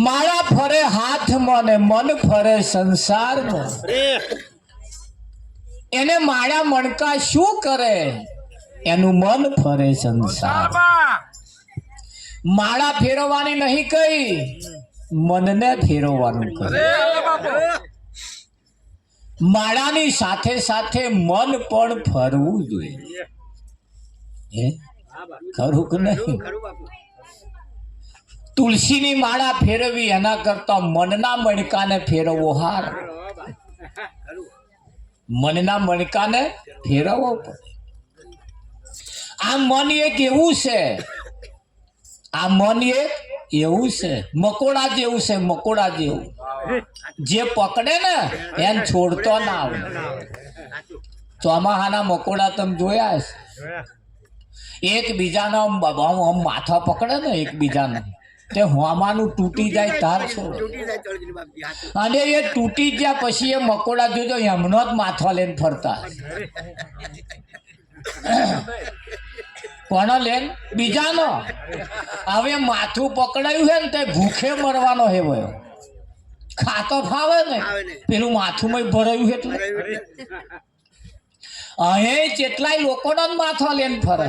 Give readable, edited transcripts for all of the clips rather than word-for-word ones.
માળા ફરે હાથમાં ને મન ફરે સંસારમાં. એને માળા મણકા શું કરે? એનું મન ફરે સંસાર. માળા ફેરવવાની નહીં કઈ, મનને ફેરવવાનું કરે. માળાની સાથે સાથે મન પણ ફરવું જોઈએ. ખરું કે નહીં? તુલસીની માળા ફેરવી એના કરતા મનના મણકાને ફેરવવો હાર. મનના મણકાને ફેરવવો પડે. આ મન એક એવું છે, આ મન એક એવું છે, મકોડા જેવું છે. મકોડા જેવું જે પકડે ને એને છોડતો ના આવે. ચોમાહાના મકોડા તમે જોયા છે? એકબીજાનો માથા પકડે ને એકબીજાને, તે હોમાનું તૂટી જાય તાર છોડે. અને એ તૂટી ગયા પછી એ મકોડા જોજો એમનો જ માથો લઈને ફરતા. કોનો લઈને? બીજાનો. હવે માથું પકડાયું છે ને તે ભૂખે મરવાનો હે ભયો. ખાતો ફાવે ને પેલું માથું ભરાયું છે એટલે અહીં કેટલાય લોકોનો જ માથો લઈને ફરે.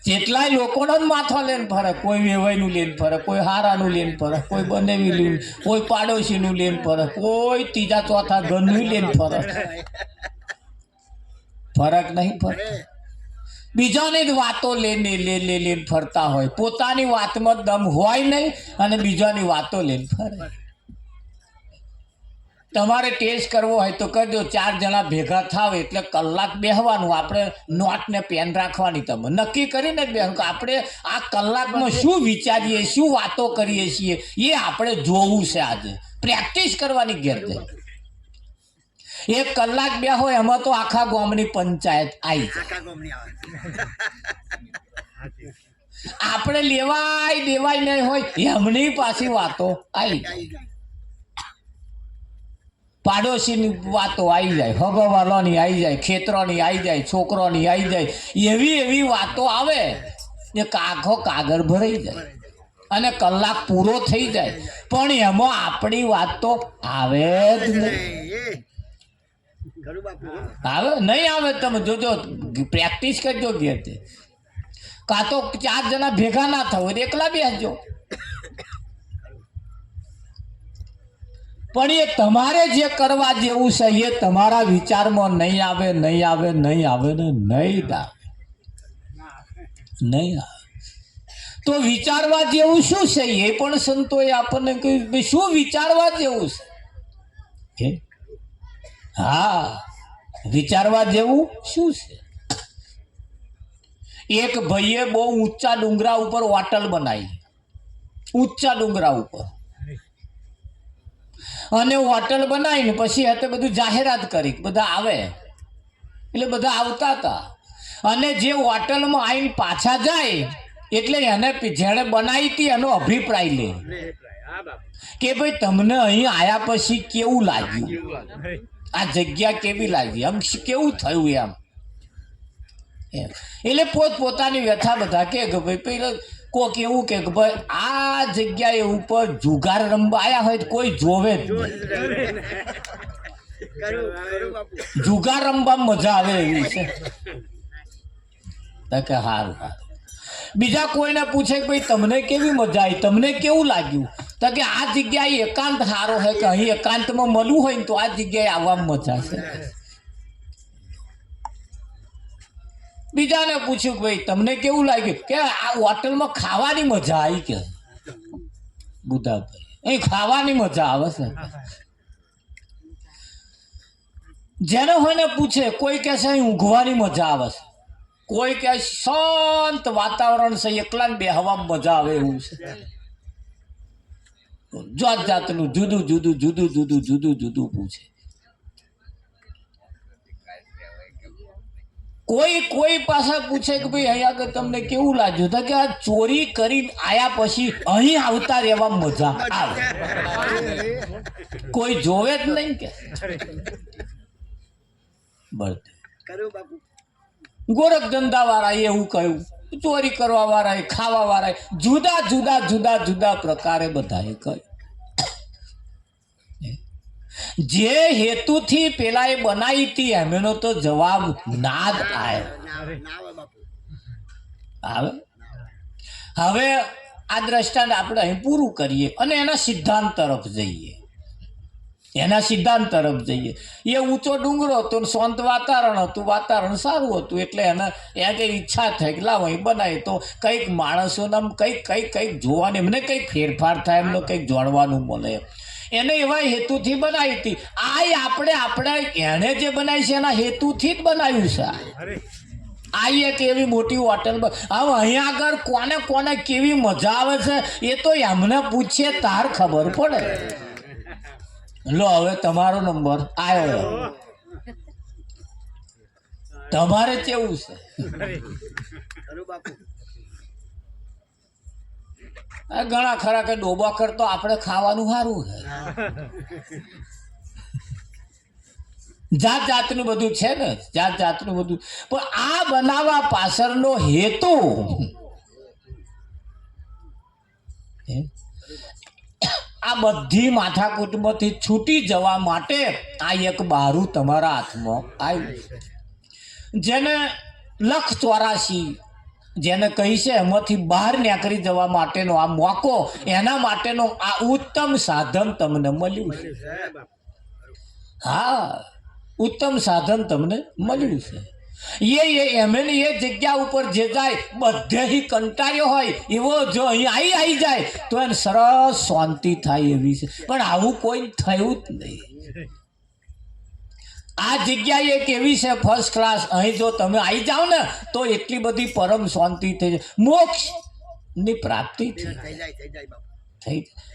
કેટલાય લોકોનો જ માથો લઈને ફરે. કોઈ વેવાઈનું લઈને ફરે, કોઈ હારાનું લઈને ફરે, કોઈ બનેવી લઈને, કોઈ પાડોશીનું લઈને ફરે, કોઈ ત્રીજા ચોથા ઘરનું લઈને ફરે. ફરક નહીં પડે. બીજાની જ વાતો લઈને ફરતા હોય. પોતાની વાતમાં દમ હોય નહીં અને બીજાની વાતો લઈને ફરે. તમારે ટેસ્ટ કરવો હોય તો કરજો. 4 જણા ભેગા થાવ એટલે કલાક બેહવાનું. આપણે નોટ ને પેન રાખવાની. તમે નક્કી કરીને બેહવાનું કે આપણે આ કલાકમાં શું વિચારીએ, શું વાતો કરીએ છીએ એ આપણે જોવું છે. આજે પ્રેક્ટિસ કરવાની ઘેર જાય. 1 કલાક બેહો એમાં તો આખા ગામની પંચાયત આવી જાય. આપણે લેવાય દેવાય નહીં હોય એમની પાછી વાતો આવી જાય. પાડોશીની વાતો આવી જાય, હગવાલોની આવી જાય, ખેતરોની આવી જાય, છોકરોની આવી જાય. એવી વાતો આવે એ આખો કાગળ ભરાઈ જાય અને કલાક પૂરો થઈ જાય પણ એમાં આપણી વાત તો આવે જ નહીં. આવે નહીં આવે. તમે જોજો, પ્રેક્ટિસ કરજો ઘેરથી. કાં તો 4 જણા ભેગા ના થવું, એકલા બેસજો. પણ એ તમારે જે કરવા જેવું છે એ તમારા વિચારમાં નહીં આવે નહીં આવે નહીં આવે ને નહીં આવે નહીં આવે. તો વિચારવા જેવું શું છે એ પણ સંતોએ આપણને કહ્યું શું વિચારવા જેવું છે. હા, વિચારવા જેવું શું છે? એક ભાઈએ બહુ ઊંચા ડુંગરા ઉપર હોટલ બનાવી, ઊંચા ડુંગરા ઉપર, અને હોટલ બનાવીને પછી તે બધું જાહેરાત કરી, બધા આવે એટલે બધા આવતા હતા. અને જે હોટલમાં આવીને પાછા જાય એટલે એને જેણે બનાવી હતી એનો અભિપ્રાય લે કે ભાઈ તમને અહીં આવ્યા પછી કેવું લાગ્યું, આ જગ્યા કેવી લાગી, આમ કેવું થયું એમ. એટલે પોતપોતાની વ્યથા બધા કે ભાઈ પેલા કોક એવું કે ભાઈ આ જગ્યાએ ઉપર જુગાર રમવા આવ્યા હોય તો કોઈ જોવે જ નહીં, જુગાર રમવા મજા આવે એવી છે. સારું. બીજા કોઈને પૂછે કે ભાઈ તમને કેવી મજા આવી, તમને કેવું લાગ્યું, તો કે આ જગ્યાએ એકાંત સારો હોય કે અહીં એકાંતમાં મળવું હોય ને તો આ જગ્યાએ આવવામાં મજા છે. બીજાને પૂછ્યું કે ભાઈ તમને કેવું લાગ્યું, કે આ હોટલમાં ખાવાની મજા આવી, કે બુધાભાઈ અહીં ખાવાની મજા આવે છે. જેને હોય ને પૂછે, કોઈ કહે છે અહીં ઊંઘવાની મજા આવે છે, કોઈ કહે શાંત વાતાવરણ છે એકલા ને બેહવામાં મજા આવે એવું છે. જાત જાતનું જુદું જુદું જુદું જુદું જુદું જુદું પૂછે. કોઈ પાસે પૂછે કે ભાઈ અહીં આગળ તમને કેવું લાગ્યું, તો કે આ ચોરી કરીને આયા પછી અહીં આવતા રહેવા મજા આવે, કોઈ જોવે જ નહીં કે. ગોરખ ધંધા વાળા એવું કહ્યું, ચોરી કરવા વાળા, ખાવા વાળા, જુદા જુદા જુદા જુદા પ્રકારે બધાએ કહ્યું. જે હેતુથી પેલા એ બનાવી હતી એમનો તો જવાબ ના જ આવે. હવે આ દ્રષ્ટાંત આપણે અહીં પૂરું કરીએ અને એના સિદ્ધાંત તરફ જઈએ. એ ઊંચો ડુંગરો હતો, શાંત વાતાવરણ હતું, વાતાવરણ સારું હતું, એટલે એને કઈ ઈચ્છા થઈ કે લાવો અહીં બનાવી તો કંઈક માણસોને કંઈક જોવાનું, એમને કંઈક ફેરફાર થાય, એમને કંઈક જોડવાનું મળે. એને એવા હેતુથી બનાવી હતી. આ આપણે એને જે બનાવી છે એના હેતુથી જ બનાવ્યું છે. આ એક એવી મોટી હોટલ. હવે અહીંયા આગળ કોને કોને કેવી મજા આવે છે એ તો એમને પૂછીએ તાર ખબર પડે. લો હવે તમારો નંબર આવ્યો, તમારે કેવું છે? ઘણા ખરા કે ડોબા કરતો આપણે ખાવાનું સારું છે, જાત જાતનું બધું છે ને, જાત જાતનું બધું. પણ આ બનાવવા પાછળનો હેતુ આ બધી માથાકૂટમાંથી છૂટી જવા માટે આ એક બારું તમારા હાથમાં આવ્યું, જેને 184 જેને કહી છે એમાંથી બહાર નીકળી જવા માટેનો આ મોકો, એના માટેનો આ ઉત્તમ સાધન તમને મળ્યું છે. હા, ઉત્તમ સાધન તમને મળ્યું છે. એ જગ્યા ઉપર જે જાય બધેથી કંટાળ્યો હોય એવો જો અહીં આવી જાય તો એને સરસ શાંતિ થાય એવી છે. પણ આવું કોઈ થયું જ નહીં. આ જગ્યા એક એવી છે ફર્સ્ટ ક્લાસ. અહીં જો તમે આવી જાઓ ને તો એટલી બધી પરમ શાંતિ થઈ જાય, મોક્ષ ની પ્રાપ્તિ થઈ જાય.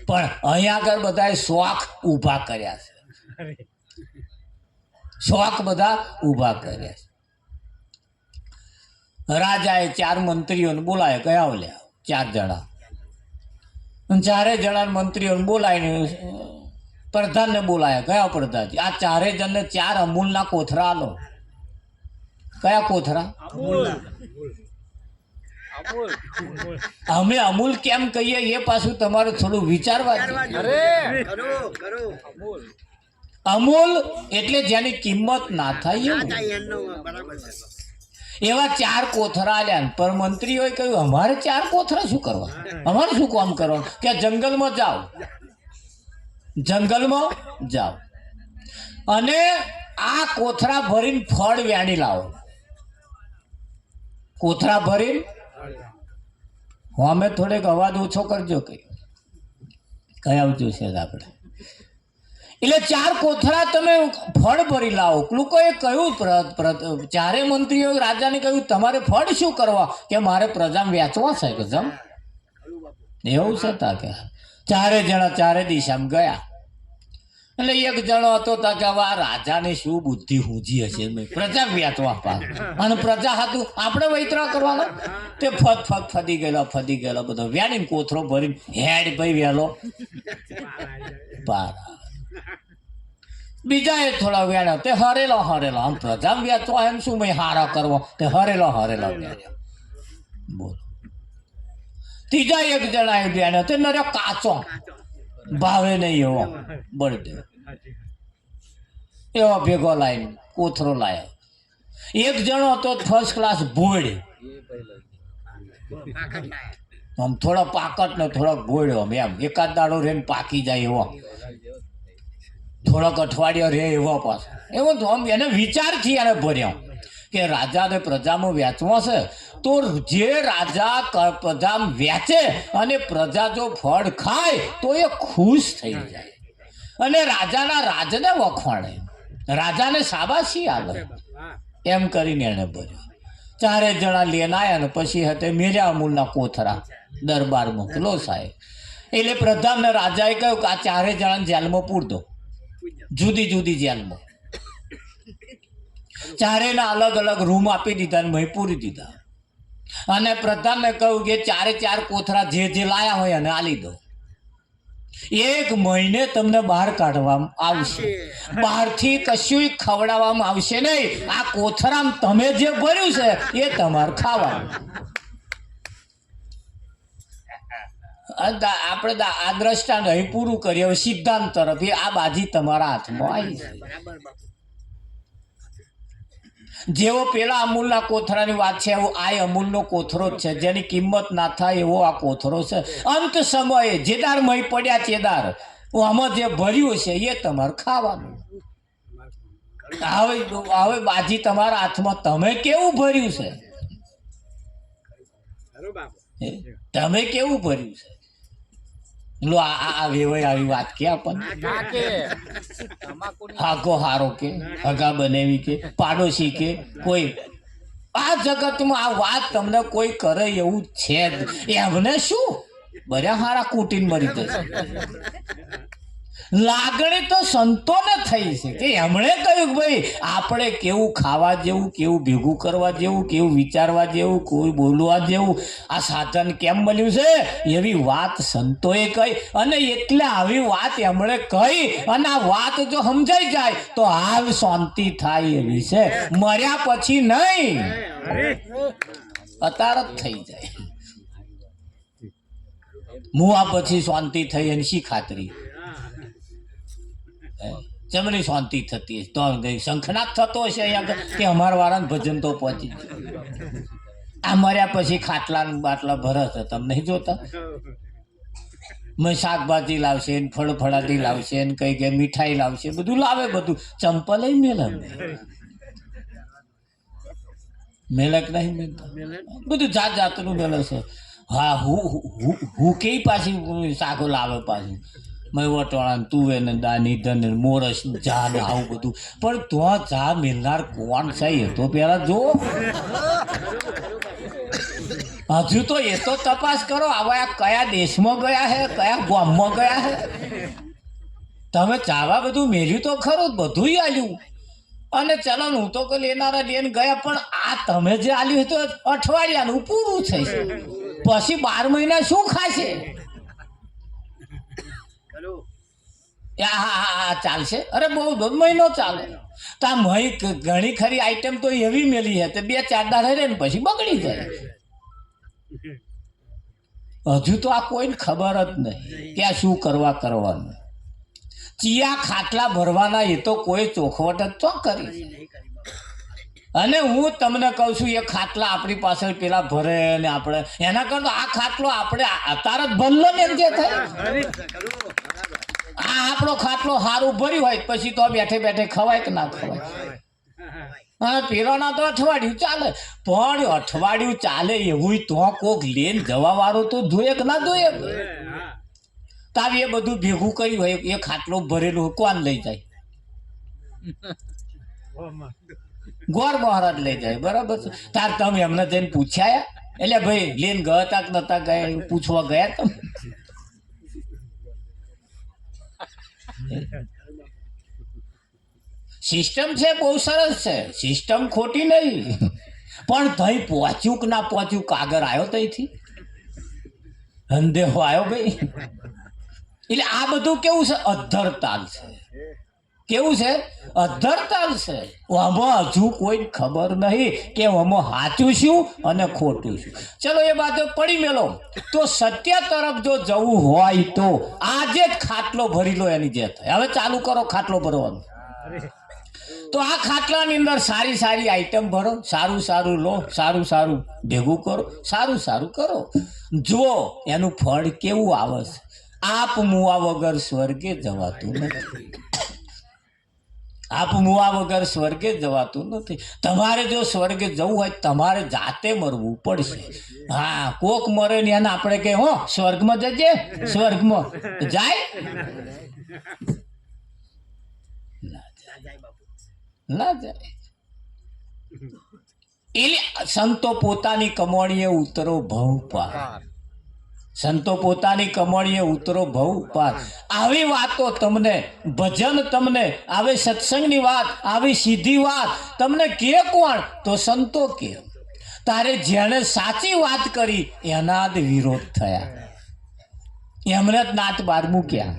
પણ અહીં આગળ બધાએ શોખ ઊભા કર્યા છે, શોખ બધા ઊભા કર્યા છે. રાજાએ 4 મંત્રીઓને બોલાય, કયા ઓલ્યા 4 જણા, 4 જણા મંત્રીઓને બોલાવીને પ્રધાનને બોલાયા. કયા પ્રધાનજી? આ 4 જણને 4 અમૂલના કોથરા આલો. કયા કોથરા? અમે અમૂલ કેમ કહીએ એ પાછું તમારે થોડું વિચારવા. અમૂલ એટલે જેની કિંમત ના થાય એવા 4 કોથરા આલ્યા. પર મંત્રીઓએ કહ્યું અમારે 4 કોથરા શું કરવા, અમારે શું કામ કરવાનું, કે જંગલમાં જાઓ. જંગલમાં જાઓ અને આ કોથરા ભરીને ફળ વેણી લાવો. કોથરા ભરીને અમે થોડેક અવાજ ઓછો કરજો કઈ આવજો છે આપણે. એટલે 4 કોથરા તમે ફળ ભરી લાવો. લોકોએ કહ્યું, ચારે મંત્રીઓ રાજાને કહ્યું તમારે ફળ શું કરવા? કે મારે પ્રજા વેચવા છે. કે જમ એવું છે તા કે 4 જણા 4 દિશામાં ગયા. એટલે એક જણો હતો તા કે આ રાજાને શું બુદ્ધિ હુંજી હશે, પ્રજા વેચવા પા અને પ્રજા હતું આપણે વૈતરા કરવાના. તે ફદી ગયેલો બધો વ્યાણીને કોથરો ભરીને હેડ ભાઈ વહેલો પાર. બીજા એ થોડા વેણ્યા તે હરેલો આમ પ્રજા વેચવા એમ શું ભાઈ હારા કરવો તે હરેલો વેણ્યા. બોલો. ત્રીજા એક જણા એ વેણ્યો તે નર્યો કાચો ભાવે નહીં એવો બળદે એવો ભેગો લાવીને કોથરો લાવ્યો. એક જણો હતો ફર્સ્ટ ક્લાસ ભોળ, આમ થોડો પાકટ ને થોડોક ભોળ્યો એમ એકાદ દાડો રેને પાકી જાય એવો, થોડોક અઠવાડિયો રહે એવો પાછો એવો. તો આમ એને વિચારથી એને ભર્યો કે રાજાને પ્રજામાં વેચવો છે તો જે રાજા પ્રજા વેચે અને પ્રજા જો ફળ ખાય તો એ ખુશ થઈ જાય અને રાજાના રાજને વખવાડે, રાજાને શાબાશી આવે. એમ કરીને એને ભર્યો. 4 જણા લઈને આવ્યા ને પછી હતે મેલ્યા અમૂલના કોથરા દરબારમાં. લો સાહેબ, એટલે પ્રધાનને રાજાએ કહ્યું કે આ 4 જણાને જેલમાં પૂર દો, જુદી જુદી જેલમાં. 4ના અલગ અલગ રૂમ આપી દીધા અને મહી પૂરી દીધા. અને પ્રધાનને કહ્યું કે 4 કોથરા જે લાયા હોય એને આલી દો. 1 મહિને તમને બહાર કાઢવામાં આવશે, બહારથી કશું ખવડાવવામાં આવશે નહીં. આ કોથરામાં તમે જે ભર્યું છે એ તમારે ખાવાનું. આપણે આ દ્રષ્ટાંત અહીં પૂરું કરીએ. હવે સિદ્ધાંત તરફ આ બાજી તમારા હાથમાં આવી છે. જેવો પેલા અમૂલના કોથરાની વાત છે એવો આ અમૂલનો કોથરો જ છે, જેની કિંમત ના થાય એવો આ કોથરો છે. અંત સમયે જેદાર મહી પડ્યા ચેદાર આમાં જે ભર્યું છે એ તમારે ખાવાનું. હવે બાજી તમારા હાથમાં, તમે કેવું ભર્યું છે, તમે કેવું ભર્યું છે. લો આ વેવાય આવી વાત કે આપણને હાગો હારો કે હગા બનેવી કે પાડોશી કે કોઈ આ જગતમાં આ વાત તમને કોઈ કરે એવું છે જ. એમને શું બર્યા હારા કૂટીને મરી જશે. લાગણી તો સંતોને થઈ છે કે એમણે કહ્યું કે ભાઈ આપણે કેવું ખાવા જેવું, કેવું ભેગું કરવા જેવું, કેવું વિચારવા જેવું, કોઈ બોલવા જેવું આ સાધન કેમ મળ્યું છે એવી વાત સંતોએ કહી. અને એટલે આવી વાત એમણે કહી અને આ વાત જો સમજાઈ જાય તો હાલ શાંતિ થાય એવી છે, મર્યા પછી નહીં, અત્યારે જ થઈ જાય. મુવા પછી શાંતિ થઈ એની શી ખાતરી? જમણી શાંતિ થતી હશે તો શંખનાદ થતો હશે અહીંયા કે અમારા વાળાને ભજન તો પહોંચી આ મર્યા પછી ખાટલા બાટલા ભરત તમે નહીં જોતા? શાકભાજી લાવશે ને ફળફળાદી લાવશે ને કઈ કે મીઠાઈ લાવશે, બધું લાવે, બધું ચંપલ મેલે મેલક નહીં મેલતા, બધું જાત જાતનું મેલે છે. હા હું કઈ પાછી શાકો લાવે પાછું વટવાળા તુવેર ને દાની ધન મોરસ જા ને આવું બધું. પણ તો ચા મિલનાર કોણ છે એ તો પેલા જો. હજુ તો એ તો તપાસ કરો હવે આ કયા દેશમાં ગયા હે, કયા ગામમાં ગયા હે. તમે ચાવા બધું મેળ્યું તો ખરું, બધું આલ્યું અને ચલો હું તો લેનારા લઈને ગયા, પણ આ તમે જે આલ્યું તો અઠવાડિયાનું પૂરું થશે, પછી 12 મહિના શું ખાશે? હા ચાલશે. અરે બહુ 2 મહિનો ચાલે તો આ મહી ઘણી ખરી આઈટમ તો એવી મેલી હે 2-4 દાડા રહે ને પછી બગડી જાય. હજુ તો આ કોઈને ખબર જ નહીં કે આ શું કરવાનું. ચિયા ખાટલા ભરવાના એ તો કોઈ ચોખવટ જ તો કરી. અને હું તમને કહું છું એ ખાટલા આપણી પાસે પેલા ભરે ને આપણે એના કરતા આ ખાટલો આપણે અત્યારે જ ભરલો ને જે થાય. આ આપણો ખાટલો સારું ભર્યું હોય પછી તો બેઠે બેઠે ખવાય કે ના ખવાય? હા, પેલાના તો અઠવાડિયું ચાલે, પણ અઠવાડિયું ચાલે એવું તો કોક લઈને જવા વાળો તો જોઈએ કે ના જોઈએ? તાર એ બધું ભેગું કર્યું હોય એ ખાટલો ભરેલો હોય, કોણ લઈ જાય? ગોર મહારાજ લઈ જાય, બરાબર છે. તાર તમે એમને જઈને પૂછ્યા? એટલે ભાઈ લઈને ગયા તા કે નતા ગયા એવું પૂછવા ગયા તમે? સિસ્ટમ છે બહુ સરસ છે, સિસ્ટમ ખોટી નહીં, પણ તઈ પહોંચ્યું કે ના પહોંચ્યું? કાગર આવ્યો તઈથી, અંધેહો આવ્યો ભાઈ. એટલે આ બધું કેવું છે? અધ્ધરતાલ છે. કેવું છે? અધ્ધરતાલ છે. આમાં હજુ કોઈ ખબર નહીં કે આમાં સાચું શું અને ખોટું શું. ચલો એ બાજુ પડી મેલો. તો સત્ય તરફ જો જવું હોય તો આજે જ ખાટલો ભરી લો એની જે થાય. હવે ચાલુ કરો ખાટલો ભરવાનું. તો આ ખાટલાની અંદર સારી સારી આઈટમ ભરો, સારું સારું લો, સારું સારું ભેગું કરો, સારું સારું કરો. જુઓ એનું ફળ કેવું આવે છે. આપ મુવા વગર સ્વર્ગે જવાતું નથી. આપ મુવા વગર સ્વર્ગે જવાતું નથી. તમારે જો સ્વર્ગે જવું હોય તમારે જાતે મરવું પડશે. હા, કોક મરે ને એને આપણે કે હો સ્વર્ગમાં જજે, સ્વર્ગમાં જાય ના જાય. એટલે સંતો પોતાની કમાણીએ ઉતરો ભવ પાર. સંતો પોતાની કમાણીએ ઉતરો ભવ પાર. આવી વાતો તમને, ભજન તમને, આવી સત્સંગની વાત, આવી સીધી વાત તમને કે કોણ? તો સંતો કે. તારે જેણે સાચી વાત કરી એના જ વિરોધ થયા, એમને જ નાત બાર મૂક્યા.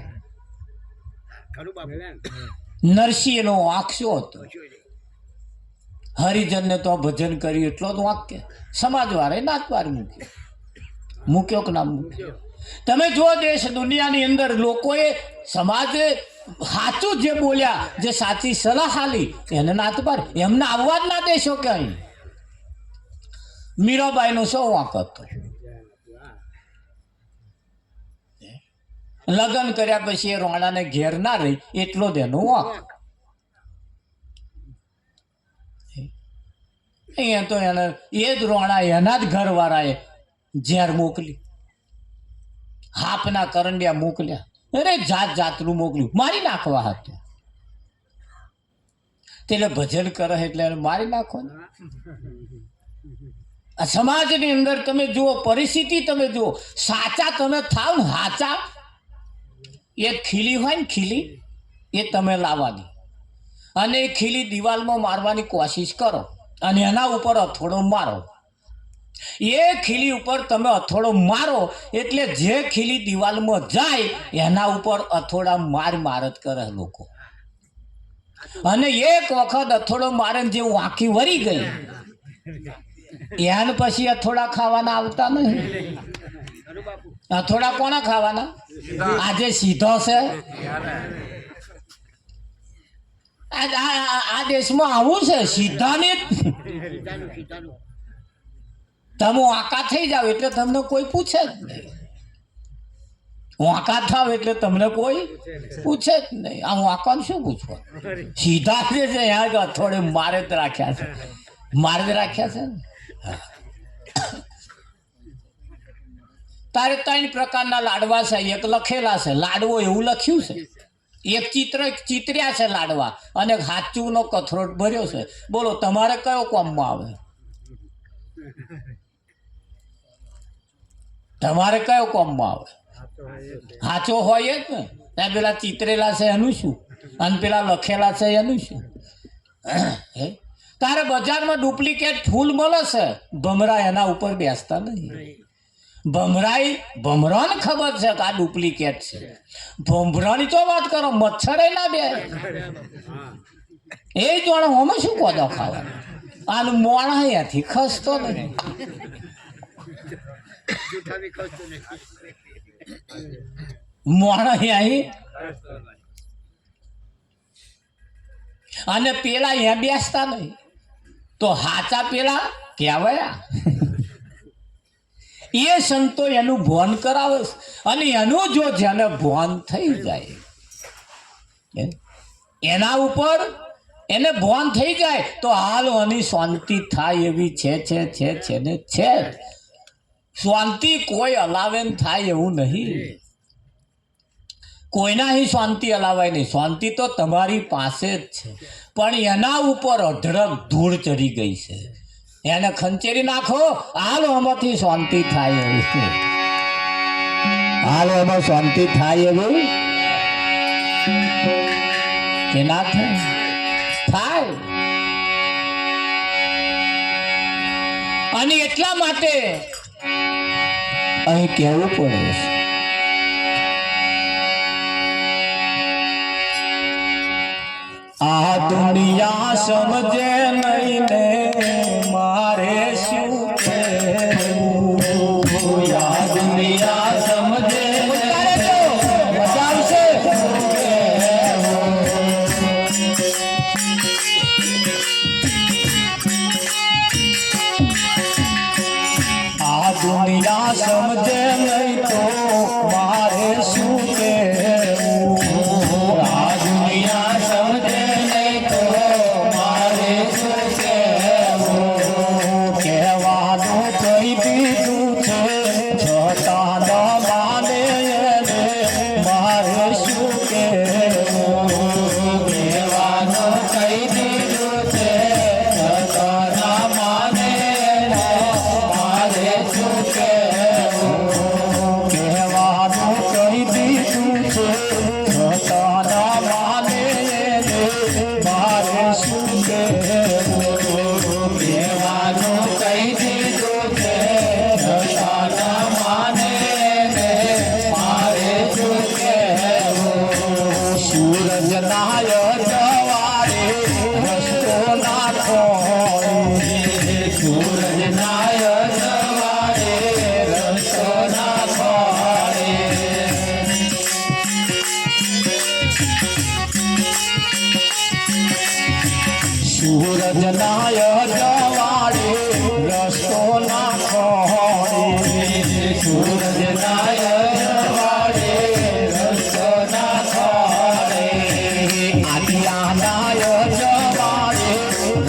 નરસિંહ એનો વાંકશો હતો, હરિજનને તો ભજન કર્યું એટલો જ વાક્ય, સમાજવાળાએ નાત બાર મૂક્યો. મૂક્યો કે ના મૂક્યો? તમે જો દેશ દુનિયાની અંદર લોકોએ સમાજે સાચું જે બોલ્યા, જે સાચી સલાહ આલી એને નાત બાર, એમને આવવા જ ના દેશો કે અહીં. મીરાબાઈનો શું વાંક હતો? લગ્ન કર્યા પછી એ રોણાને ઘેર ના રહી એટલો જ એનો વાંક. અહીંયા તો એને એ જ રોણા એના જ ઘરવાળાએ ઝેર મોકલી, હાપના કરંડિયા મોકલ્યા, અરે જાત જાતનું મોકલ્યું, મારી નાખવા હતું. એટલે ભજન કરે એટલે એને મારી નાખો ને. આ સમાજની અંદર તમે જુઓ, પરિસ્થિતિ તમે જુઓ, સાચા તમે થાવ ને, સાચા એ ખીલી હોય ને, ખીલી એ તમે લાવવાની અને એ ખીલી દિવાલમાં મારવાની કોશિશ કરો અને એના ઉપર અથોડો મારો. એ ખીલી ઉપર તમે અથોડો મારો એટલે જે ખીલી દિવાલમાં જાય એના ઉપર અથોડા માર જ કરે લોકો. અને એક વખત અથોડો મારે જે વાંકી વળી ગઈ એને પછી અથોડા ખાવાના આવતા નહીં. અથોડા કોના ખાવાના? આજે સીધો છે. આ દેશમાં આવું છે, સીધાની. તમે વાંકા થઈ જાવ એટલે તમને કોઈ પૂછે જ નહીં. વાંકા થાવ એટલે તમને કોઈ પૂછે જ નહીં. આ વાંકાને શું પૂછવા? સીધા જે છે યાર અથોડે મારે જ રાખ્યા છે, મારે જ રાખ્યા છે ને. તારે 3 પ્રકારના લાડવા છે. એક લખેલા છે લાડવો એવું લખ્યું છે, એક ચિત્ર્યા છે લાડવા, અને હાચુનો કથરોટ ભર્યો છે. બોલો તમારે કયો કોમમાં આવે? તમારે કયો કોમમાં આવે? હાચો હોય જ ને. પેલા ચિત્રેલા છે એનું શું, અને પેલા લખેલા છે એનું શું? તારે બજારમાં ડુપ્લિકેટ ફૂલ મળે છે, ભમરા એના ઉપર બેસતા નહીં. ભમરાને ખબર છે કે આ ડુપ્લિકેટ છે. ભમરાની તો વાત કરો, મચ્છરે ના બે એ જોડે અમે શું કોદો ખાવાનું? આનું મોણા અહીંયાથી ખસતો નહીં. મોણા અહીં અને પેલા અહીંયા બેસતા નહીં. તો હાચા પેલા કહેવાય. એ સંતો એનું ભાન કરાવે અને એનું જો જેને ભાન થઈ જાય એના ઉપર એને ભાન થઈ જાય તો હાલ આની શાંતિ થાય એવી છે ને છે. શાંતિ કોઈ હલાવે ને થાય એવું નહીં. કોઈના ही શાંતિ હલાવાય નહીં. શાંતિ તો તમારી પાસે જ છે, પણ એના ઉપર અઢળક ધૂળ ચડી ગઈ છે. એને ખંચેરી નાખો, હાલ આમાંથી શાંતિ થાય એવી, હાલ એમાં શાંતિ થાય એવું કે ના થાય. અને એટલા માટે અહીં કહેવું પડે છે, આ દુનિયા સમજે નહીં ને મારે શું કહેવું. આ દુનિયા સમજે મજા આવશે. આ દુનિયા સમજે નહીં તો મારે શું કહેવું. આ દુનિયા સમજે નહીં તો મારે શું કહેવું. કહેવાનું કહી દીધું છે છતાં ન માને એને મારે શું કહેવું. કહેવાનું કહી દીધું છે છતાં ન માને એને મારે શું કહેવું. કહેવાનું કહી દીધું છે છતાં ન માને એને મારે શું કહેવું. કહેવાનું કહી દીધું છે છતાં ન માને એને મારે શું કહેવું. સૂરજ નાય જવારે રસ્તો ના ખોળે. સૂરજ નાય જવારે રસ્તો ના ખોળે. સૂરજ નાય જવારે રસ્તો ના ખોળે. સૂરજ નાય જવારે રસ્તો ના ખોળે. આદિયા નાય જવારે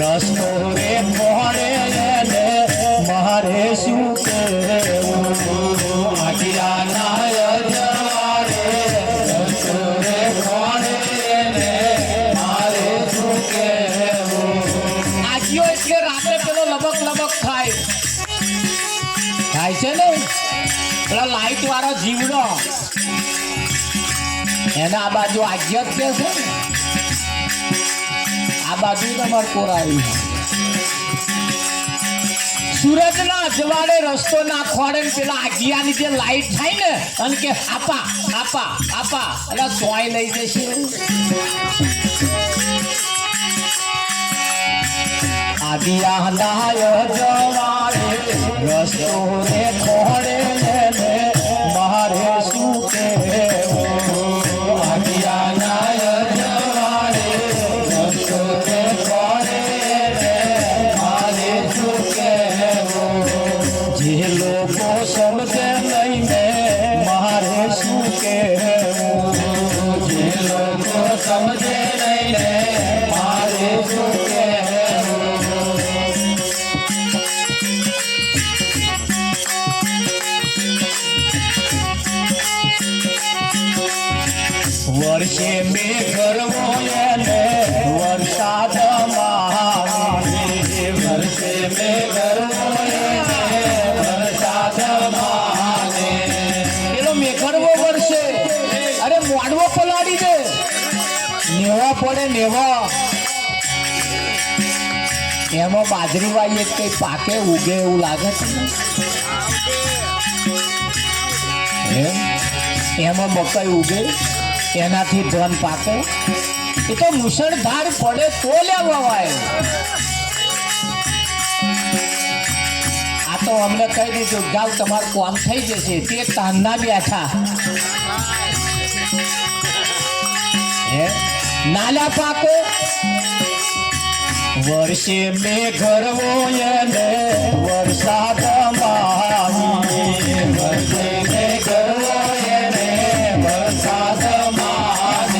રસ્તો રે ખોળે એને મારે શું કહેવું. આદિયા નાય જવારે રસ્તો રે ખોળે એને મારે શું કહેવું. આજીઓ એટલે રાત્રે પેલો લબક લબક થાય છે ને, પેલા લાઈટ વાળો જીવડો એને આ બાજુ આજ્ય જ કે છે ને, આ બાજુ તમારે કોરાવી. સૂરજના અજવાળે રસ્તો ના ખોડે ને પેલા આજ્યાની જે લાઈટ થાય ને અને કે આપા આપા આપા એટલે સોય લઈ જશે. આદિયા નાય જવારે રસ્તો રે ખોડે ને મારે શું કહેવું. આદિયા નાય જવારે રસ્તો રે ખોડે ને મારે શું કહેવું. જે લોકો સમજે નહીં ને મારે શું કહેવું. જે લોકો સમજે નહીં ને મારે શું કહેવું. વર્ષે મેઘરવો એને વરસાદમાં. વર્ષે મેઘરવો એને વરસાદમાં. પેલો મેઘરવો વર્ષે અરે મોડવો પલાડી દે. નેવા પડે નેવા. એમાં બાજરી વાઈએ કઈ પાકે ઉગે એવું લાગે છે. એમાં મકાઈ ઉગે એનાથી ધન પાકે. એ તો મુસળધાર પડે તો લેવાય. આ તો અમને કહી દીધું જાવ તમારું કામ થઈ જશે તે તાનના બેઠા. નાલા પાકે વર્ષે મેઘરવો એને વરસાદમાં. વર્ષે મેઘરવો એને વરસાદમાં.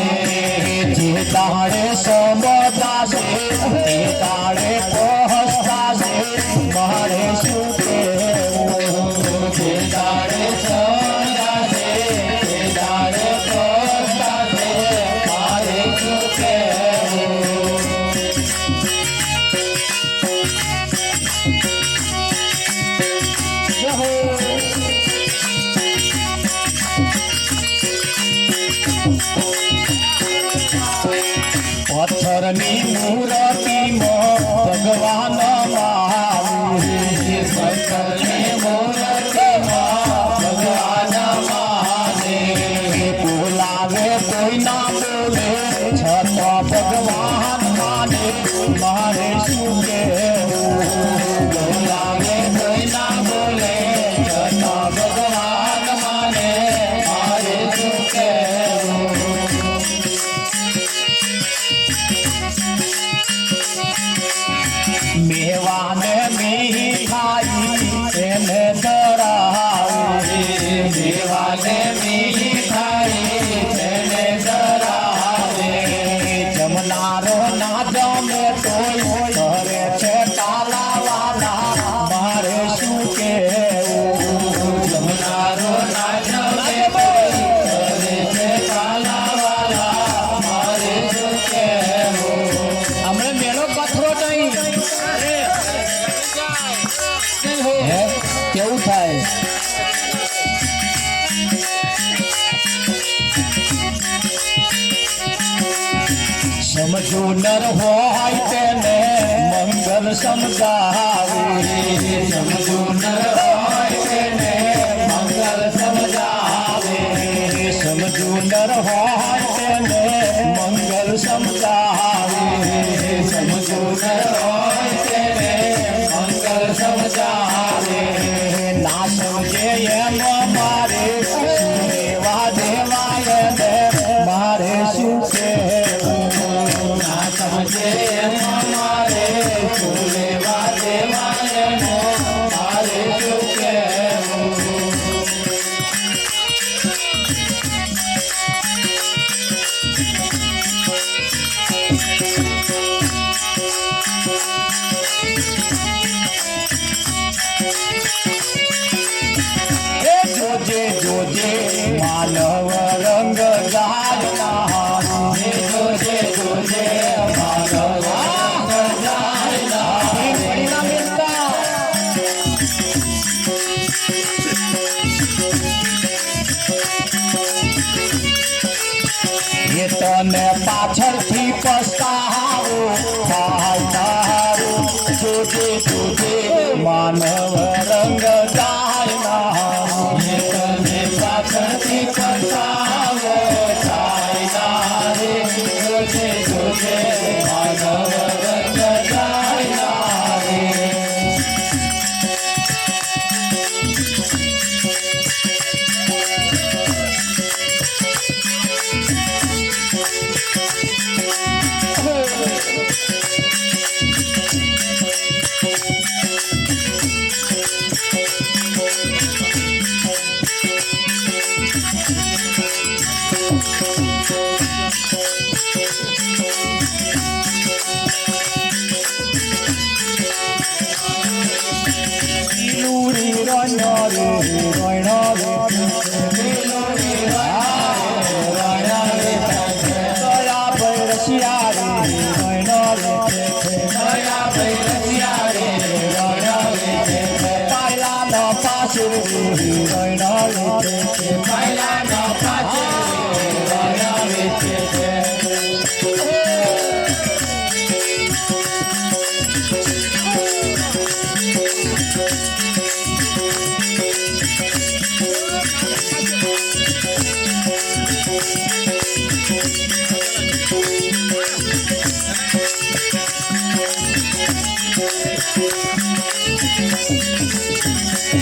શંકરની મૂર્તિમાં ભગવાન મહાવીર શંકરની મૂર્તિમાં ભગવાન મહાદેવ બોલાવે કોઈ ના બોલે છતાં ભગવાન માને મારે શું કહેવું બોલાવે કોઈ ના બોલે છતાં ભગવાન માને મારે શું કહેવું મેવાને મીઠાઈ એને ધરાવે મેવાને મીઠાઈ એને ધરાવે જમનારો ના જમે તોય કરે છે તાલાવાલા મારે શું કહેવું જમનારો ના જમે તોય કરે છે તાલાવાલા મારે શું કહેવું હમણે મેળો કથરો નહીં કેવું થાય સમજો નર હોય તેને મંગલ સમજાવે સમજો નર હોય તેને મંગલ સમજાવે સમજો નર હોય તેને મંગલ સમજાવે સમજો નર હોય તેને મંગલ સમજાવે ના સમજે એમ મારે દેવા દેવાય ને મારે શું કહેવું ના સમજે એમ મારે દેવા દેવાય ને મારે શું કહેવું જોજે જોજે માનવ રંગ જાયના જોજે જોજે માનવ રંગ જાયના એ તને પાછળથી પસ્તાવો થાય તારું જોજે જોજે માનવ રંગ જાયના એ તને પાછળથી પસ્તાવો થાય તારે જોજે જોજે માનવ રંગ જાયના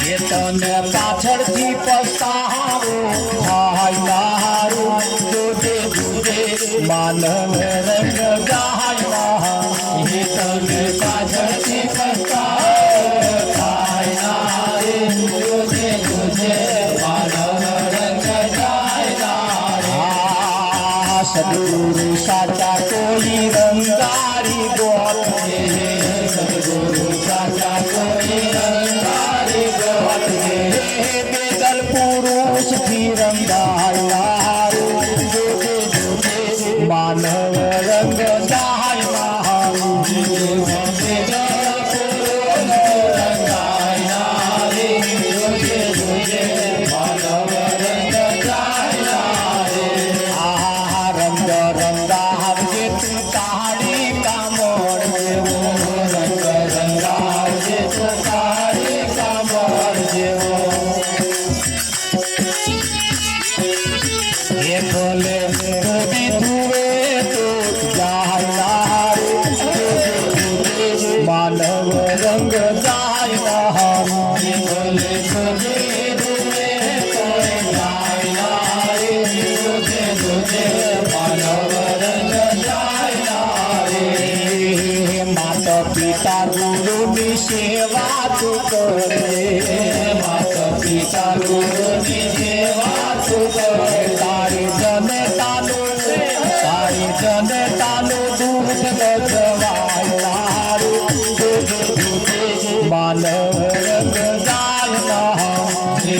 રે તને પાછળથી પસ્તાવો થાય તારું જોજે જોજે માનવ રંગ ગાયના એ તને પાછળથી પસ્તાવો થાય તારું જોજે જોજે માનવ રંગ ગાયના સદગુરુ સાચા કોઈ રંગારી ગોત સદગુરુ સાચા કોઈ રંગારી ગોત બેદલ પુરુષ થી રંગાયા જોજે જોજે માનવ રંગ ગાયના બેદલ પુરુષ રંગાયા જોજે જોજે માનવ રંગ ગાયના રંગ રંગાવજે તું તાળી ધુવે તો જાય માનવ રંગ જાય માતા પિતા ગુરુની સેવા તું કરે માતા પિતા ગુરુની સેવા તું કરે તારી જનતાનું દૂધ ગજવાય તારું માનવ રંગ જાય